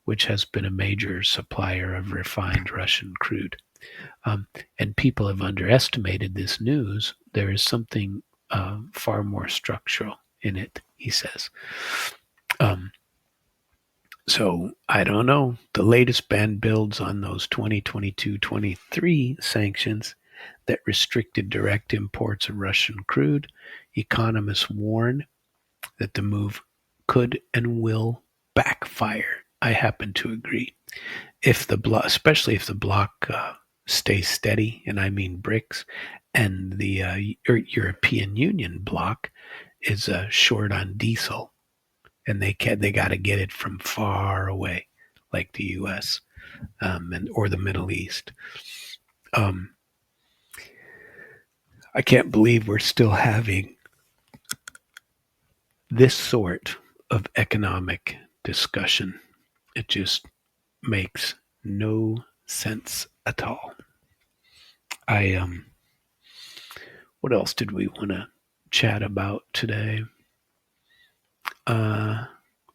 which has been a major supplier of refined Russian crude. And people have underestimated this news. There is something far more structural in it, he says. So I don't know. The latest ban builds on those 2022-23 sanctions that restricted direct imports of Russian crude. Economists warn that the move could and will backfire. I happen to agree. Especially if the bloc stays steady, and I mean BRICS, and the European Union bloc is short on diesel, and they got to get it from far away, like the U.S. Or the Middle East. I can't believe we're still having this sort of economic discussion. It just makes no sense at all. What else did we want to chat about today?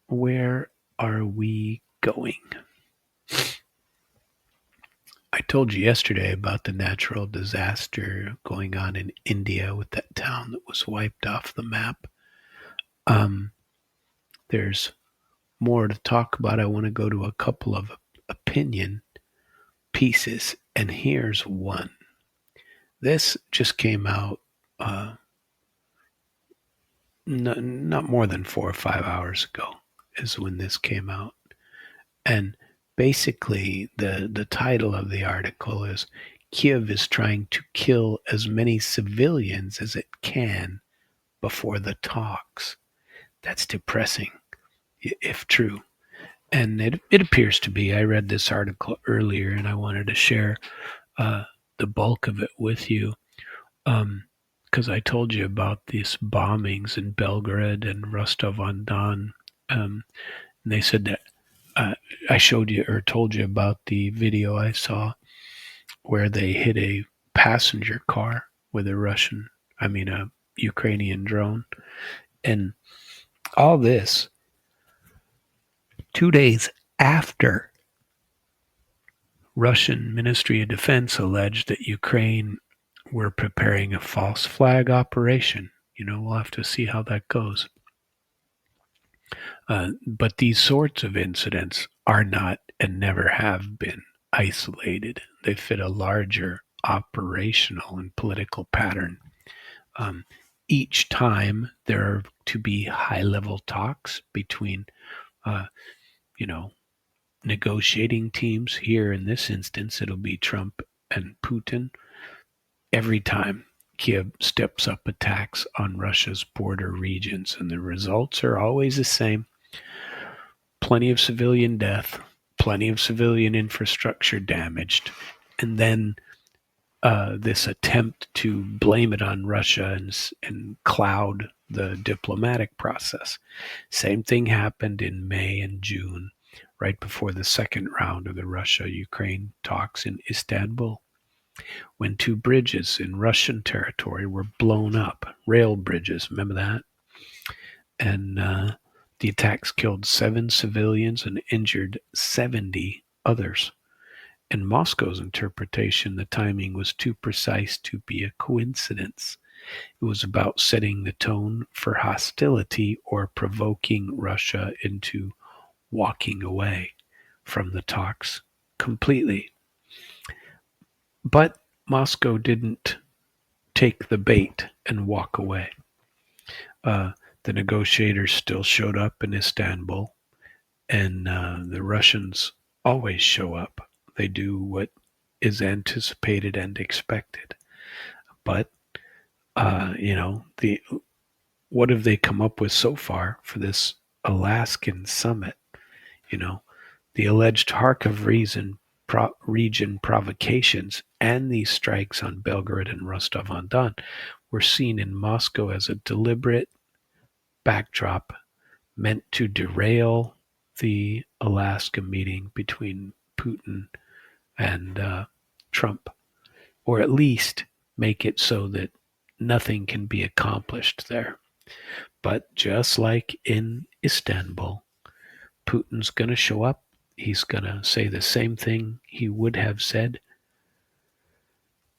Where are we going? I told you yesterday about the natural disaster going on in India with that town that was wiped off the map. There's more to talk about. I want to go to a couple of opinion pieces, and here's one. This just came out not more than 4 or 5 hours ago is when this came out. And basically the title of the article is Kiev is trying to kill as many civilians as it can before the talks. That's depressing, if true. And it appears to be. I read this article earlier, and I wanted to share the bulk of it with you, because I told you about these bombings in Belgorod and Rostov on Don. And they said that I showed you or told you about the video I saw where they hit a passenger car with a Ukrainian drone. And all this 2 days after Russian Ministry of Defense alleged that Ukraine were preparing a false flag operation. We'll have to see how that goes. But these sorts of incidents are not and never have been isolated. They fit a larger operational and political pattern. Um, each time there are to be high-level talks between, uh, you know, negotiating teams. Here in this instance, it'll be Trump and Putin. Every time Kiev steps up attacks on Russia's border regions, and the results are always the same. Plenty of civilian death, plenty of civilian infrastructure damaged, and then this attempt to blame it on Russia and cloud the diplomatic process. Same thing happened in May and June, right before the second round of the Russia-Ukraine talks in Istanbul, when two bridges in Russian territory were blown up, rail bridges, remember that? And the attacks killed 7 civilians and injured 70 others. In Moscow's interpretation, the timing was too precise to be a coincidence. It was about setting the tone for hostility or provoking Russia into walking away from the talks completely. But Moscow didn't take the bait and walk away. The negotiators still showed up in Istanbul, and the Russians always show up. They do what is anticipated and expected. But the what have they come up with so far for this Alaskan summit? The alleged Kharkov region provocations and these strikes on Belgorod and Rostov on Don were seen in Moscow as a deliberate backdrop meant to derail the Alaska meeting between Putin and Trump, or at least make it so that nothing can be accomplished there. But just like in Istanbul, Putin's going to show up. He's going to say the same thing he would have said.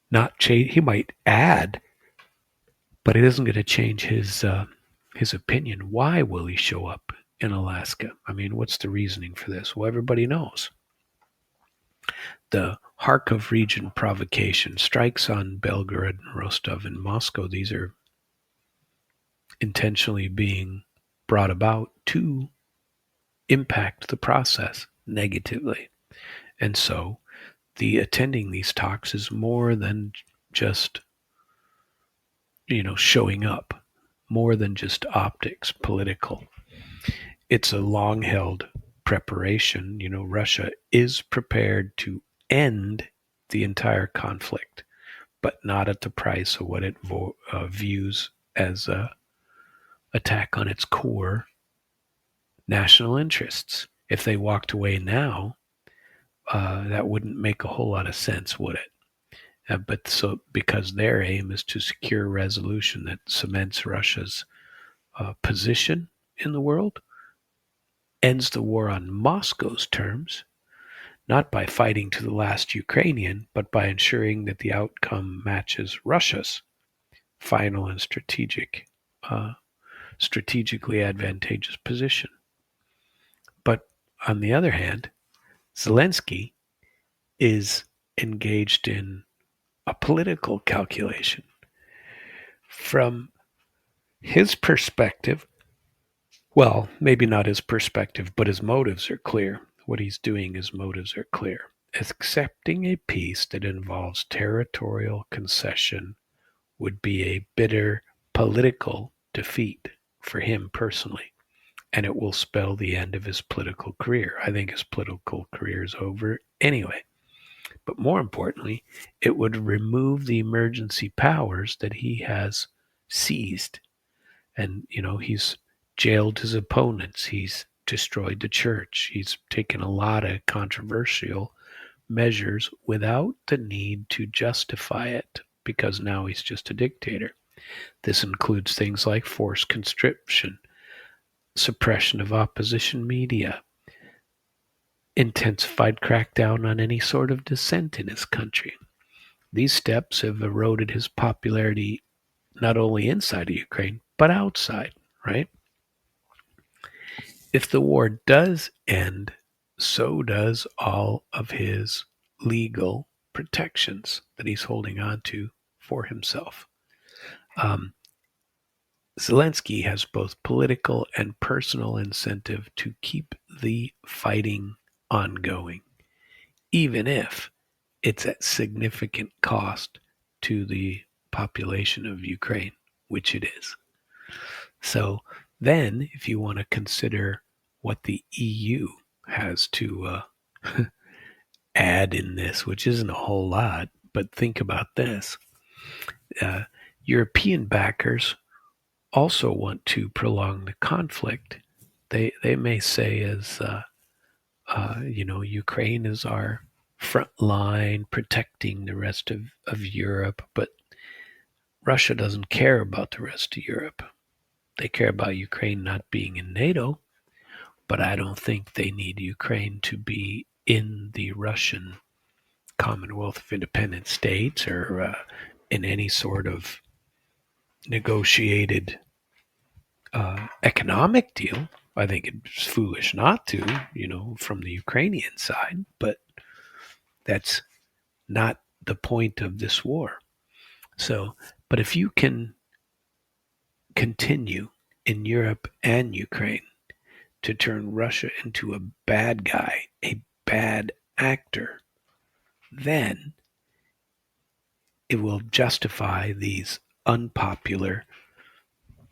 Not change. He might add, but it isn't going to change his opinion. Why will he show up in Alaska? I mean, what's the reasoning for this? Well, everybody knows. The Kharkov region provocation, strikes on Belgorod and Rostov and Moscow, these are intentionally being brought about to impact the process negatively. And so the attending these talks is more than just, showing up, more than just optics, political. It's a long-held preparation. Russia is prepared to end the entire conflict, but not at the price of what it views as a attack on its core national interests. If they walked away now, that wouldn't make a whole lot of sense, would it? But so because their aim is to secure resolution that cements Russia's position in the world, ends the war on Moscow's terms, not by fighting to the last Ukrainian, but by ensuring that the outcome matches Russia's final and strategically advantageous position. But on the other hand, Zelensky is engaged in a political calculation. From his perspective, well, maybe not his perspective, but his motives are clear. What he's doing, his motives are clear. Accepting a peace that involves territorial concession would be a bitter political defeat for him personally, and it will spell the end of his political career. I think his political career is over anyway. But more importantly, it would remove the emergency powers that he has seized. And, he's jailed his opponents. He's destroyed the church. He's taken a lot of controversial measures without the need to justify it, because now he's just a dictator. This includes things like forced conscription, suppression of opposition media, intensified crackdown on any sort of dissent in his country. These steps have eroded his popularity not only inside of Ukraine, but outside, right? If the war does end, so does all of his legal protections that he's holding on to for himself. Um, Zelensky has both political and personal incentive to keep the fighting ongoing, even if it's at significant cost to the population of Ukraine, which it is. So then, if you want to consider what the EU has to add in this, which isn't a whole lot, but think about this. Uh, European backers also want to prolong the conflict. They may say, as Ukraine is our front line protecting the rest of Europe, but Russia doesn't care about the rest of Europe. They care about Ukraine not being in NATO, but I don't think they need Ukraine to be in the Russian Commonwealth of Independent States or in any sort of negotiated economic deal. I think it's foolish not to, from the Ukrainian side, but that's not the point of this war. So, but if you can continue in Europe and Ukraine to turn Russia into a bad guy, a bad actor, then it will justify these unpopular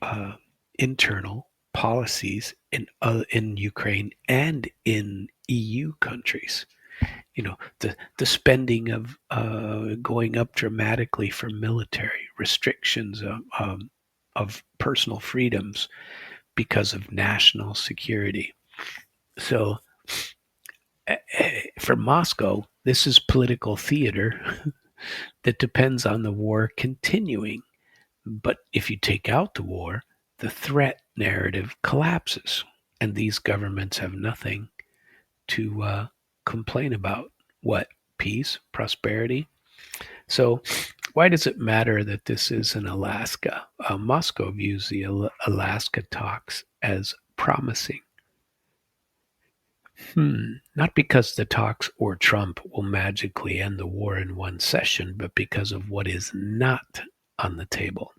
uh, internal policies in Ukraine and in EU countries. The spending of going up dramatically for military restrictions of personal freedoms because of national security. So for Moscow, this is political theater that depends on the war continuing. But if you take out the war, the threat narrative collapses, and these governments have nothing to complain about. What? Peace, prosperity. So, why does it matter that this is in Alaska? Moscow views the Alaska talks as promising. Not because the talks or Trump will magically end the war in one session, but because of what is not on the table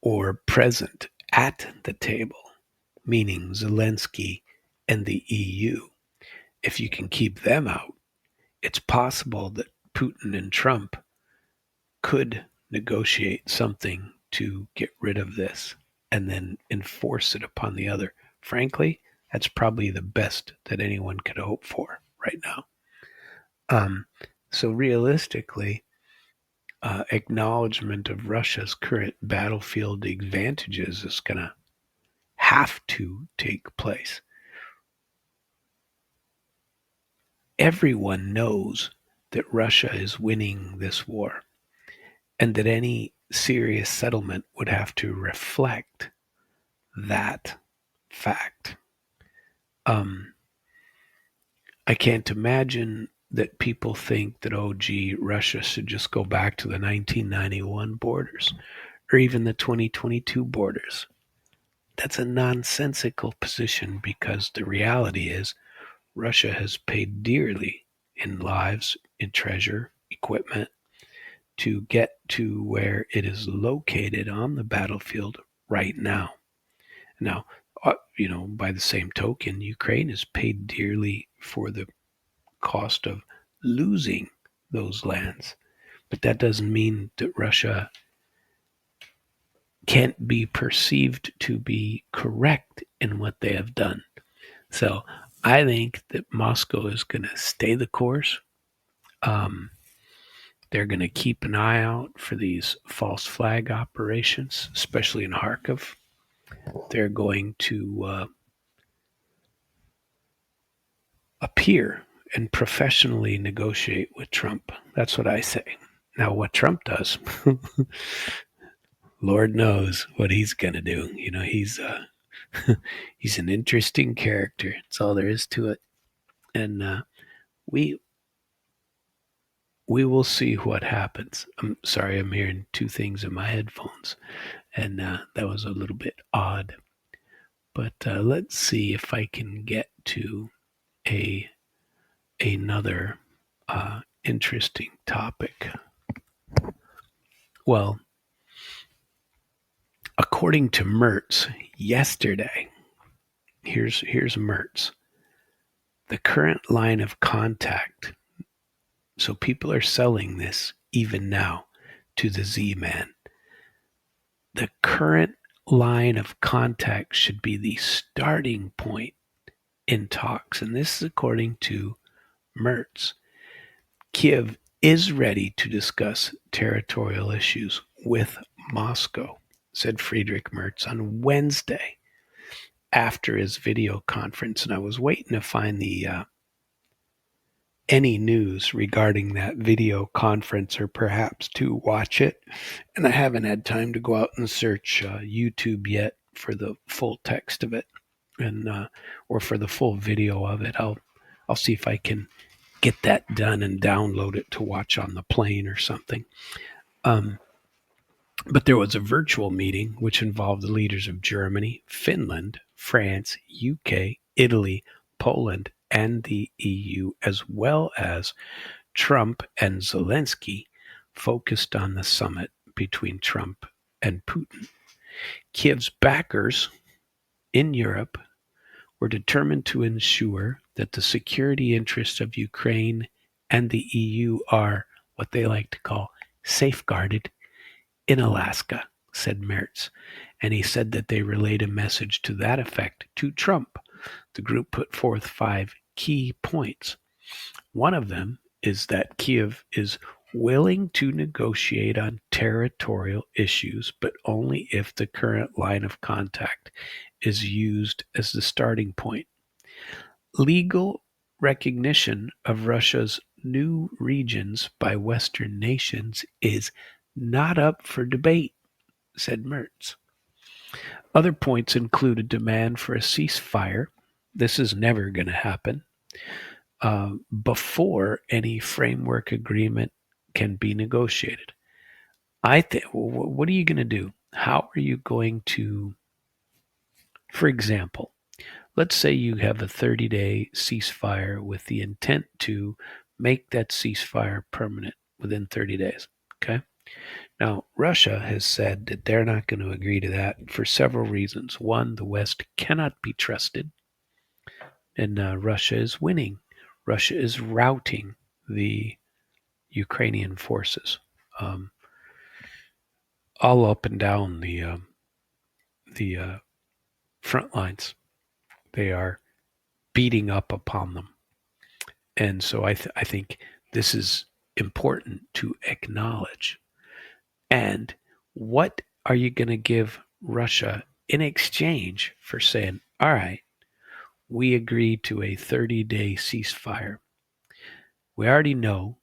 or present at the table, meaning Zelensky and the EU. If you can keep them out, it's possible that Putin and Trump could negotiate something to get rid of this and then enforce it upon the other. Frankly, that's probably the best that anyone could hope for right now. So realistically, acknowledgement of Russia's current battlefield advantages is going to have to take place. Everyone knows that Russia is winning this war and that any serious settlement would have to reflect that fact. I can't imagine that people think that, oh, gee, Russia should just go back to the 1991 borders or even the 2022 borders. That's a nonsensical position because the reality is Russia has paid dearly in lives, in treasure, equipment to get to where it is located on the battlefield right now. Now, by the same token, Ukraine has paid dearly for the cost of losing those lands. But that doesn't mean that Russia can't be perceived to be correct in what they have done. So I think that Moscow is going to stay the course. They're going to keep an eye out for these false flag operations, especially in Kharkiv. They're going to appear and professionally negotiate with Trump. That's what I say. Now, what Trump does, Lord knows what he's going to do. He's he's an interesting character. That's all there is to it. And we we will see what happens. I'm sorry, I'm hearing two things in my headphones, and that was a little bit odd. But let's see if I can get to a another interesting topic. Well, according to Mertz yesterday, here's Mertz. The current line of contact. So people are selling this even now to the Z-Man. The current line of contact should be the starting point in talks, and this is according to Mertz. Kiev is ready to discuss territorial issues with Moscow, said Friedrich Mertz on Wednesday after his video conference. And I was waiting to find the any news regarding that video conference or perhaps to watch it. And I haven't had time to go out and search YouTube yet for the full text of it and or for the full video of it. I'll see if I can get that done and download it to watch on the plane or something. But there was a virtual meeting which involved the leaders of Germany, Finland, France, UK, Italy, Poland, and the EU, as well as Trump and Zelensky, focused on the summit between Trump and Putin. Kiev's backers in Europe were determined to ensure that the security interests of Ukraine and the EU are what they like to call safeguarded in Alaska, said Mertz, and he said that they relayed a message to that effect to Trump. The group put forth 5 key points. One of them is that Kiev is willing to negotiate on territorial issues, but only if the current line of contact is used as the starting point. Legal recognition of Russia's new regions by Western nations is not up for debate, said Mertz. Other points include a demand for a ceasefire. This is never going to happen before any framework agreement can be negotiated. What are you going to do? How are you going to, for example, let's say you have a 30-day ceasefire with the intent to make that ceasefire permanent within 30 days. Okay. Now, Russia has said that they're not going to agree to that for several reasons. One, the West cannot be trusted, and Russia is winning. Russia is routing the Ukrainian forces all up and down the front lines. They are beating up upon them, and so I think this is important to acknowledge. And what are you going to give Russia in exchange for saying, all right, we agree to a 30-day ceasefire? We already know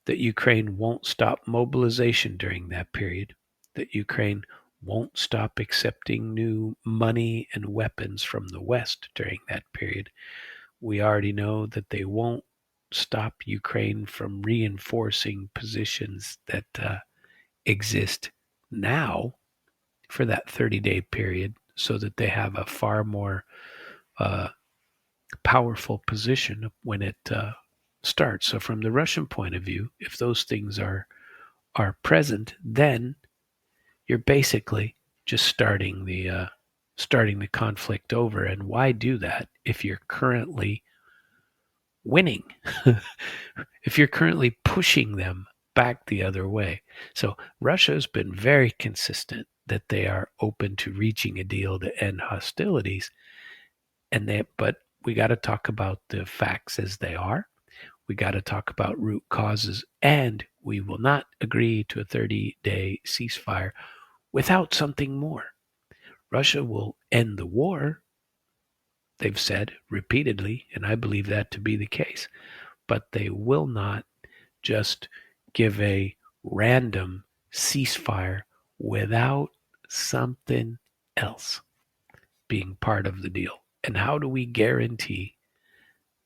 that Ukraine won't stop mobilization during that period, that Ukraine won't stop accepting new money and weapons from the West during that period. We already know that they won't stop Ukraine from reinforcing positions that exist now for that 30-day period so that they have a far more powerful position when it starts. So from the Russian point of view, if those things are present, then you're basically just starting the conflict over. And why do that if you're currently winning? If you're currently pushing them back the other way. So Russia has been very consistent that they are open to reaching a deal to end hostilities, but we got to talk about the facts as they are. We got to talk about root causes, and we will not agree to a 30-day ceasefire without something more. Russia will end the war, they've said repeatedly, and I believe that to be the case, but they will not just give a random ceasefire without something else being part of the deal. And how do we guarantee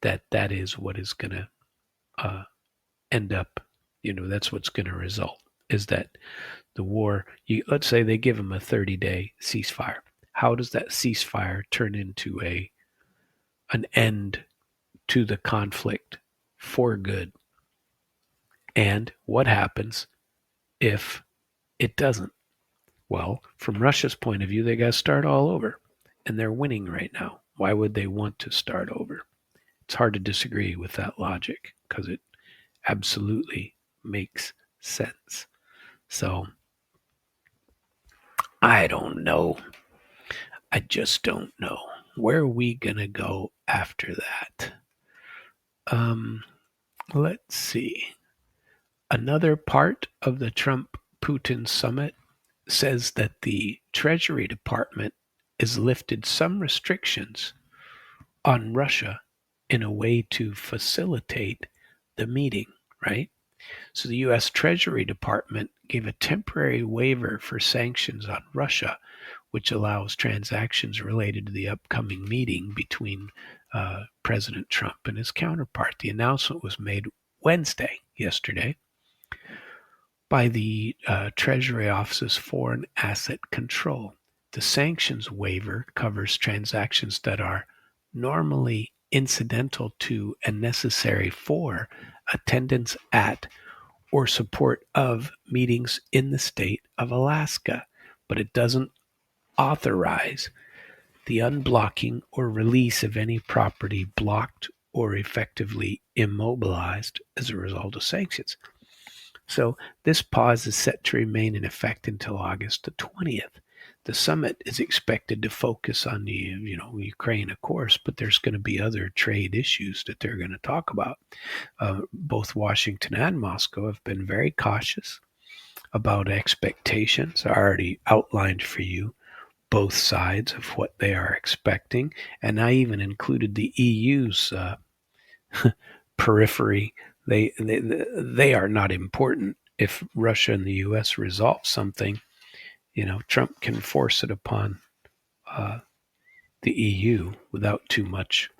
that is what is going to end up, that's what's going to result, is that the war, let's say they give them a 30-day ceasefire. How does that ceasefire turn into an end to the conflict for good? And what happens if it doesn't? Well, from Russia's point of view, they got to start all over. And they're winning right now. Why would they want to start over? It's hard to disagree with that logic because it absolutely makes sense. So, I don't know. I just don't know. Where are we going to go after that? Let's see. Another part of the Trump-Putin summit says that the Treasury Department has lifted some restrictions on Russia in a way to facilitate the meeting, right? So the U.S. Treasury Department gave a temporary waiver for sanctions on Russia, which allows transactions related to the upcoming meeting between President Trump and his counterpart. The announcement was made yesterday, by the Treasury Office's Foreign Asset Control. The sanctions waiver covers transactions that are normally incidental to and necessary for attendance at or support of meetings in the state of Alaska, but it doesn't authorize the unblocking or release of any property blocked or effectively immobilized as a result of sanctions. So this pause is set to remain in effect until August the 20th. The summit is expected to focus on the, Ukraine, of course, but there's going to be other trade issues that they're going to talk about. Both Washington and Moscow have been very cautious about expectations. I already outlined for you both sides of what they are expecting, and I even included the EU's periphery. They are not important. If Russia and the U.S. resolve something, Trump can force it upon the EU without too much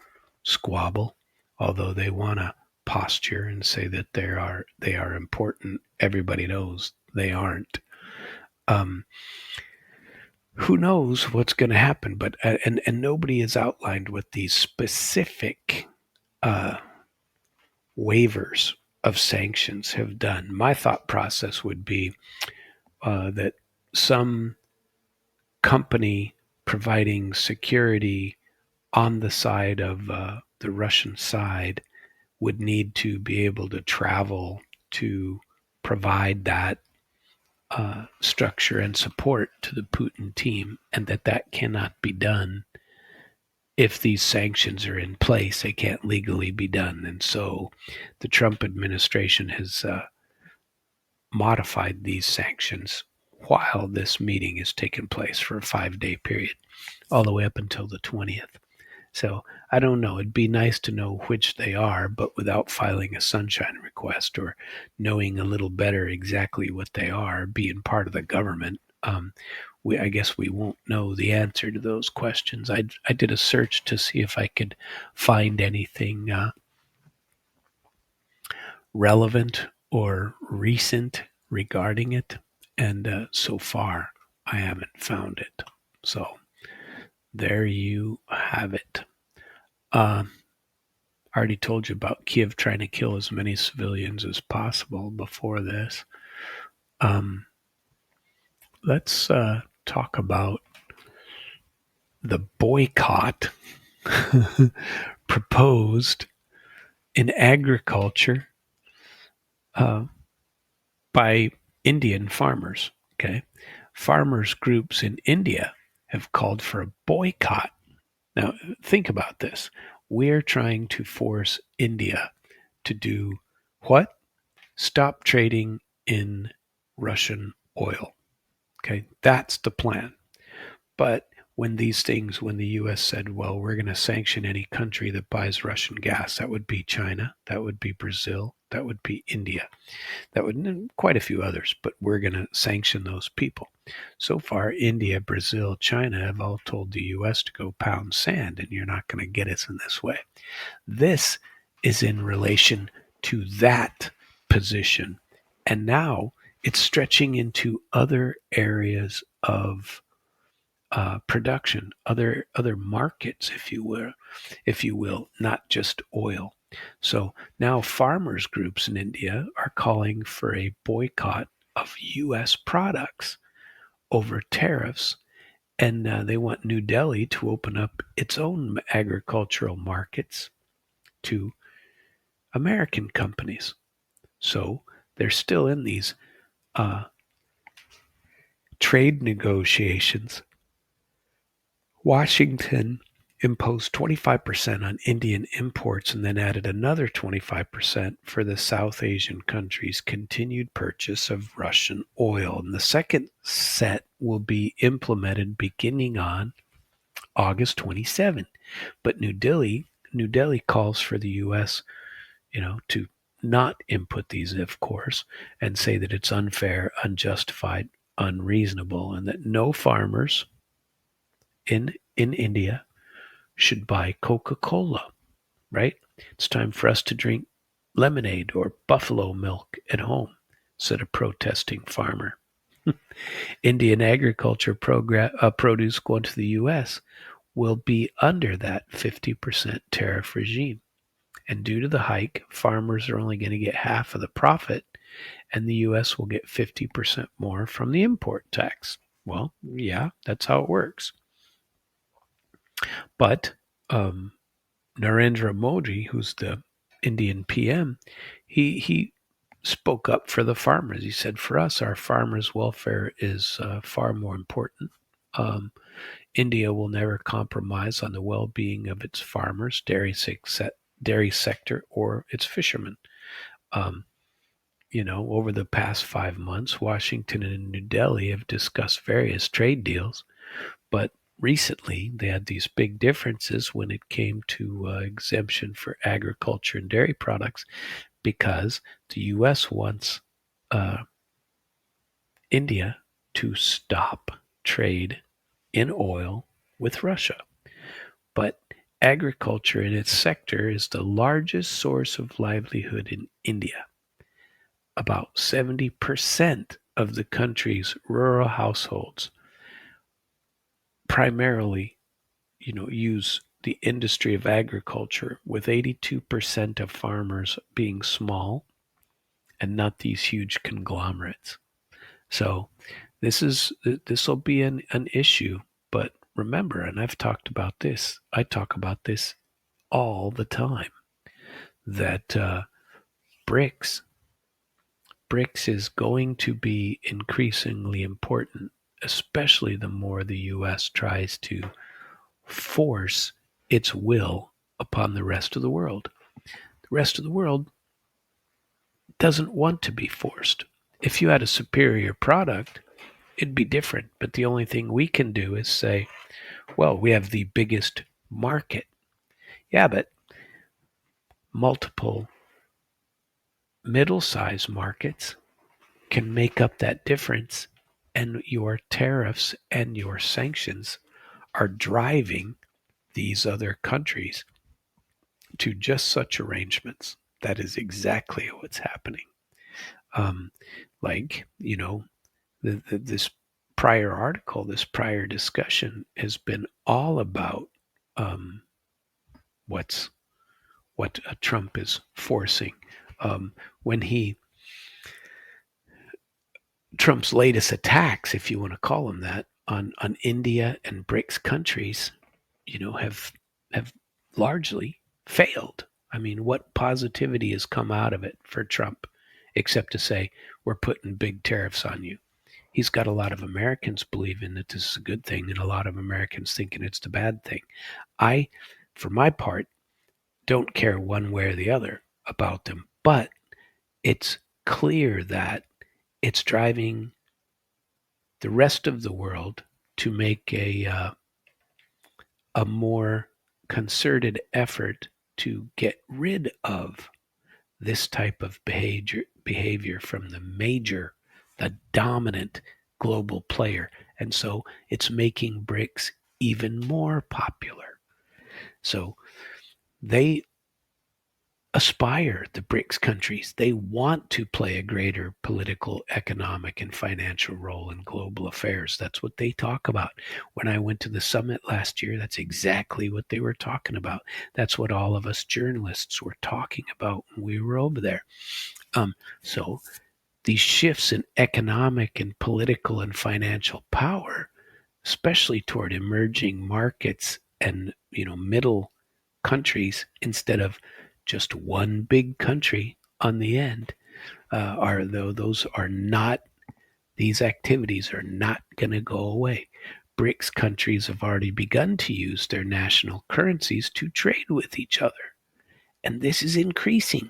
squabble. Although they want to posture and say that they are important, everybody knows they aren't. Who knows what's going to happen? But and nobody has outlined what these specific waivers of sanctions have done. My thought process would be that some company providing security on the side of the Russian side would need to be able to travel to provide that structure and support to the Putin team, and that cannot be done if these sanctions are in place. They can't legally be done. And so the Trump administration has modified these sanctions while this meeting is taking place for a 5-day period, all the way up until the 20th. So I don't know. It'd be nice to know which they are, but without filing a sunshine request or knowing a little better exactly what they are, being part of the government, I guess we won't know the answer to those questions. I did a search to see if I could find anything relevant or recent regarding it, and so far I haven't found it. So there you have it. I already told you about Kiev trying to kill as many civilians as possible before this. Let's talk about the boycott proposed in agriculture by Indian farmers. Okay, farmers groups in India have called for a boycott. Now, think about this. We're trying to force India to do what? Stop trading in Russian oil. Okay, that's the plan. But when the U.S. said, well, we're going to sanction any country that buys Russian gas, that would be China, that would be Brazil, that would be India, that would quite a few others, but we're going to sanction those people. So far, India, Brazil, China have all told the U.S. to go pound sand, and you're not going to get us in this way. This is in relation to that position. And now it's stretching into other areas of production, other markets, if you will, not just oil. So now farmers groups in India are calling for a boycott of U.S. products over tariffs, and they want New Delhi to open up its own agricultural markets to American companies. So they're still in these uh, trade negotiations. Washington imposed 25% on Indian imports and then added another 25% for the South Asian countries' continued purchase of Russian oil. And the second set will be implemented beginning on August 27. But New Delhi calls for the U.S., to not input these, of course, and say that it's unfair, unjustified, unreasonable, and that no farmers in India should buy Coca-Cola, right? It's time for us to drink lemonade or buffalo milk at home said a protesting farmer. Indian agriculture produce going to the U.S. will be under that 50% tariff regime. And due to the hike, farmers are only going to get half of the profit, and the U.S. will get 50% more from the import tax. Well, yeah, that's how it works. But um, Narendra Modi, who's the Indian PM, he spoke up for the farmers. He said, "For us, our farmers' welfare is far more important. Um, India will never compromise on the well-being of its farmers, dairy sector, or its fishermen." Um, over the past 5 months, Washington and New Delhi have discussed various trade deals, but recently they had these big differences when it came to exemption for agriculture and dairy products because the U.S. wants uh, India to stop trade in oil with Russia. But agriculture in its sector is the largest source of livelihood in India. About 70% of the country's rural households primarily, use the industry of agriculture, with 82% of farmers being small and not these huge conglomerates. So this will be an issue, but remember, and I talk about this all the time, that BRICS BRICS is going to be increasingly important, especially the more the U.S. tries to force its will upon the rest of the world. The rest of the world doesn't want to be forced. If you had a superior product, it'd be different. But the only thing we can do is say, well, we have the biggest market. Yeah, but multiple middle-sized markets can make up that difference, and your tariffs and your sanctions are driving these other countries to just such arrangements. That is exactly what's happening. Um, like, this prior article, this prior discussion has been all about um, what Trump is forcing. When Trump's latest attacks, if you want to call them that, on India and BRICS countries, have largely failed. I mean, what positivity has come out of it for Trump, except to say we're putting big tariffs on you? He's got a lot of Americans believing that this is a good thing, and a lot of Americans thinking it's the bad thing. I, for my part, don't care one way or the other about them, but it's clear that it's driving the rest of the world to make a more concerted effort to get rid of this type of behavior from the dominant global player. And so it's making BRICS even more popular. So they aspire, the BRICS countries, they want to play a greater political, economic, and financial role in global affairs. That's what they talk about. When I went to the summit last year, that's exactly what they were talking about. That's what all of us journalists were talking about when we were over there. So these shifts in economic and political and financial power, especially toward emerging markets and middle countries instead of just one big country on the end, are though those are not these activities are not going to go away. BRICS countries have already begun to use their national currencies to trade with each other, and this is increasing,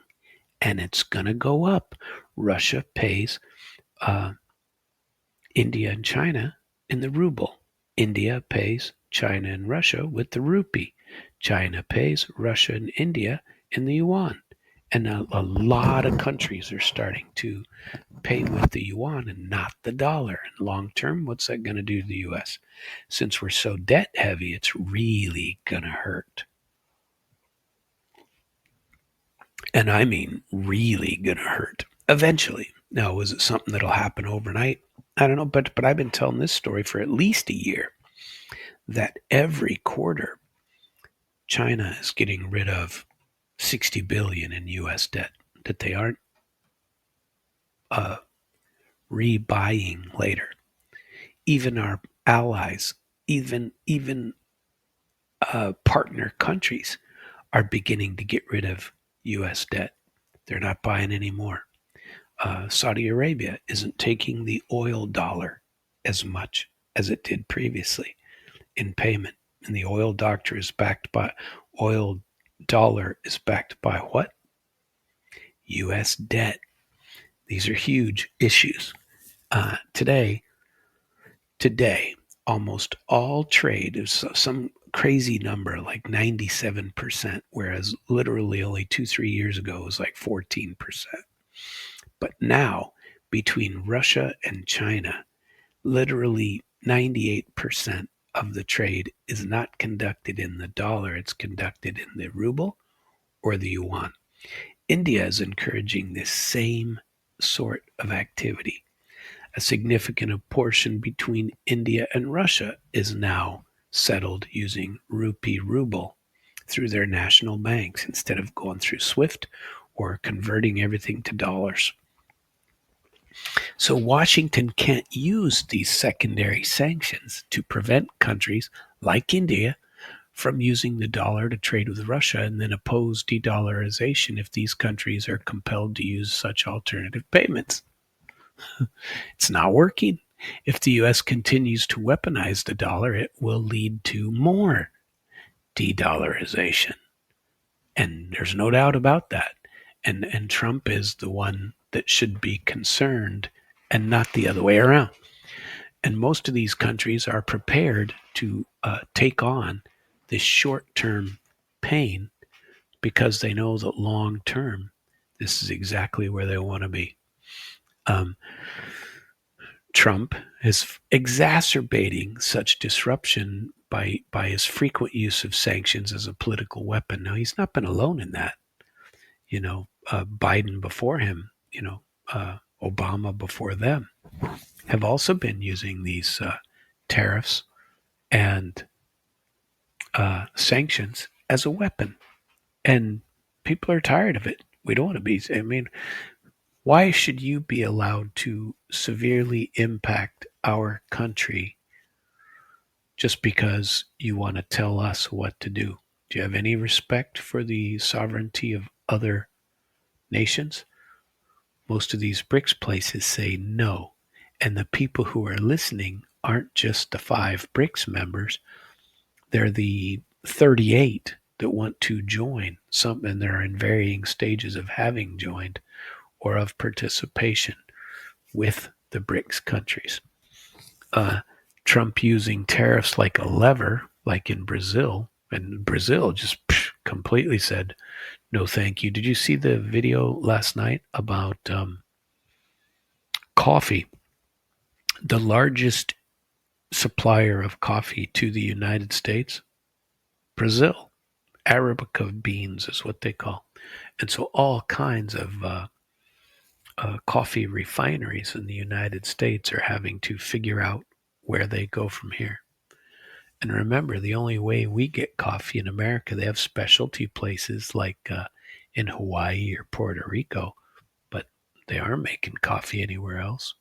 and it's going to go up. Russia pays uh, India and China in the ruble. India pays China and Russia with the rupee. China pays Russia and India in the yuan. And a lot of countries are starting to pay with the yuan and not the dollar. And long term, what's that going to do to the U.S.? Since we're so debt heavy, it's really going to hurt. And I mean really going to hurt eventually. Now, is it something that'll happen overnight? I don't know, but I've been telling this story for at least a year, that every quarter China is getting rid of 60 billion in US debt that they aren't uh, rebuying later. Even our allies, even partner countries are beginning to get rid of US debt. They're not buying anymore. Saudi Arabia isn't taking the oil dollar as much as it did previously in payment. And the oil dollar is backed by what? US debt. These are huge issues. Today, almost all trade is some crazy number like 97%, whereas literally only 2-3 years ago it was like 14%. But now, between Russia and China, literally 98% of the trade is not conducted in the dollar, it's conducted in the ruble or the yuan. India is encouraging this same sort of activity. A significant portion between India and Russia is now settled using rupee ruble through their national banks instead of going through SWIFT or converting everything to dollars. So Washington can't use these secondary sanctions to prevent countries like India from using the dollar to trade with Russia and then oppose de-dollarization if these countries are compelled to use such alternative payments. It's not working. If the U.S. continues to weaponize the dollar, it will lead to more de-dollarization. And there's no doubt about that. And Trump is the one that should be concerned and not the other way around. And most of these countries are prepared to take on this short-term pain because they know that long-term, this is exactly where they want to be. Trump is exacerbating such disruption by his frequent use of sanctions as a political weapon. Now, he's not been alone in that. Biden before him, Obama before them, have also been using these tariffs and sanctions as a weapon. And people are tired of it. We don't want to be. I mean, why should you be allowed to severely impact our country just because you want to tell us what to do? Do you have any respect for the sovereignty of other nations? Most of these BRICS places say no. And the people who are listening aren't just the 5 BRICS members, they're the 38 that want to join. Some, and they're in varying stages of having joined or of participation with the BRICS countries. Trump using tariffs like a lever, like in Brazil, and Brazil just completely said, no thank you. Did you see the video last night about coffee? The largest supplier of coffee to the United States, Brazil. Arabica beans is what they call. And so all kinds of coffee refineries in the United States are having to figure out where they go from here. And remember, the only way we get coffee in America, they have specialty places like in Hawaii or Puerto Rico, but they aren't making coffee anywhere else.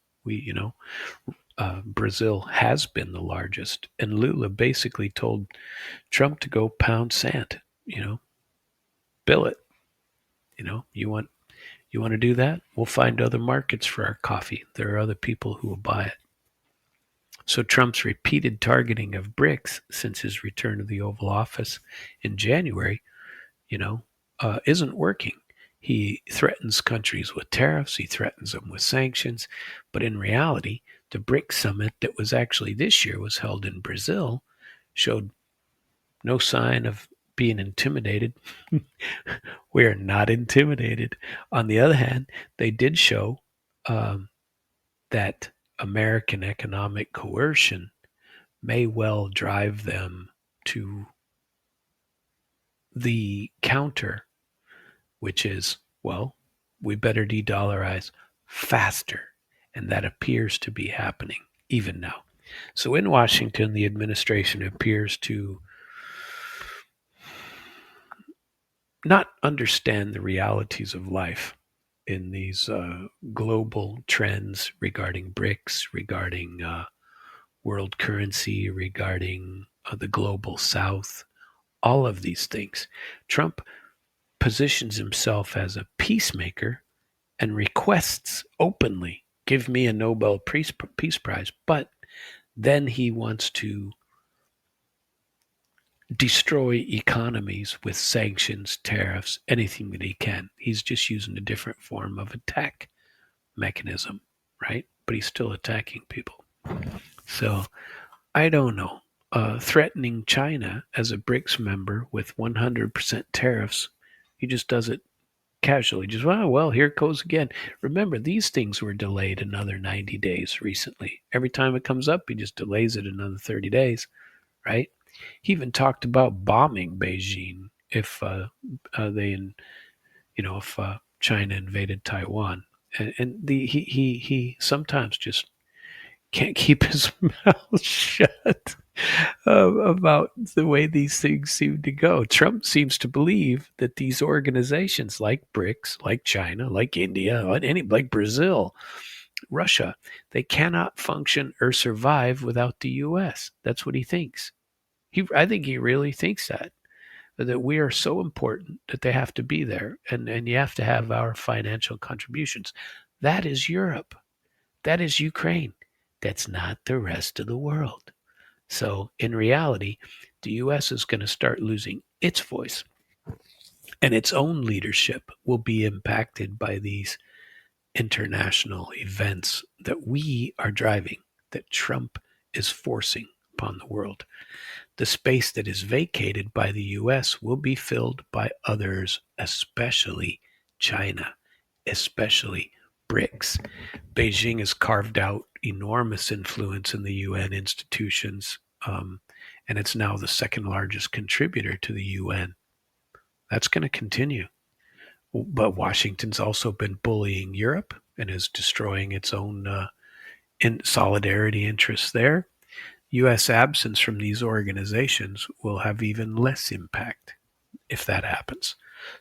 Brazil has been the largest, and Lula basically told Trump to go pound sand. Bill it. You want to do that? We'll find other markets for our coffee. There are other people who will buy it. So Trump's repeated targeting of BRICS since his return to the Oval Office in January, isn't working. He threatens countries with tariffs. He threatens them with sanctions. But in reality, the BRICS summit that was actually this year was held in Brazil showed no sign of being intimidated. We are not intimidated. On the other hand, they did show that American economic coercion may well drive them to the counter, which is, well, we better de-dollarize faster. And that appears to be happening even now. So in Washington, the administration appears to not understand the realities of life in these global trends regarding BRICS, regarding world currency, regarding the global south, all of these things. Trump positions himself as a peacemaker and requests openly, give me a Nobel Peace Prize, but then he wants to destroy economies with sanctions, tariffs, anything that he can. He's just using a different form of attack mechanism, right? But he's still attacking people. So I don't know. Threatening China as a BRICS member with 100% tariffs, he just does it casually. Just, well, here it goes again. Remember, these things were delayed another 90 days recently. Every time it comes up, he just delays it another 30 days, right? He even talked about bombing Beijing if if China invaded Taiwan, and he sometimes just can't keep his mouth shut about the way these things seem to go. Trump seems to believe that these organizations like BRICS, like China, like India, like Brazil, Russia, they cannot function or survive without the U.S. That's what he thinks. I think he really thinks that we are so important that they have to be there, and you have to have our financial contributions. That is Europe. That is Ukraine. That's not the rest of the world. So in reality, the U.S. is going to start losing its voice, and its own leadership will be impacted by these international events that we are driving, that Trump is forcing upon the world. The space that is vacated by the U.S. will be filled by others, especially China, especially BRICS. Beijing has carved out enormous influence in the UN institutions, and it's now the second largest contributor to the UN. That's going to continue. But Washington's also been bullying Europe and is destroying its own in solidarity interests there. U.S. absence from these organizations will have even less impact if that happens.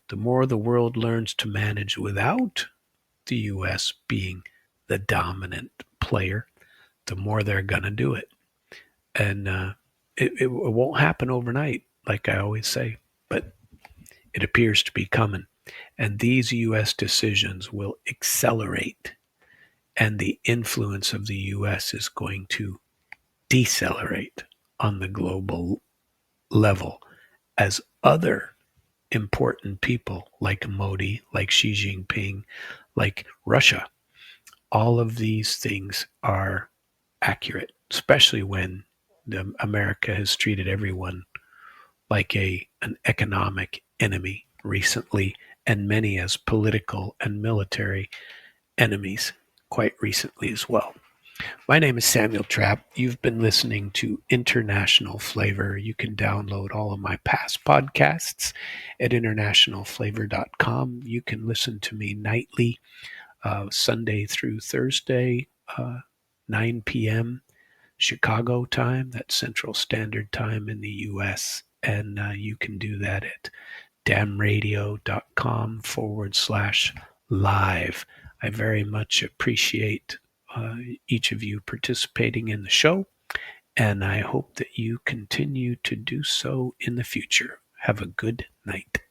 The more the world learns to manage without the U.S. being the dominant player, the more they're going to do it. And it won't happen overnight, like I always say, but it appears to be coming. And these U.S. decisions will accelerate, and the influence of the U.S. is going to decelerate on the global level as other important people like Modi, like Xi Jinping, like Russia, all of these things are accurate, especially when America has treated everyone like an economic enemy recently, and many as political and military enemies quite recently as well. My name is Samuel Trapp. You've been listening to International Flavor. You can download all of my past podcasts at internationalflavor.com. You can listen to me nightly, Sunday through Thursday, 9 p.m. Chicago time. That's Central Standard Time in the U.S. And you can do that at damradio.com/live. I very much appreciate each of you participating in the show, and I hope that you continue to do so in the future. Have a good night.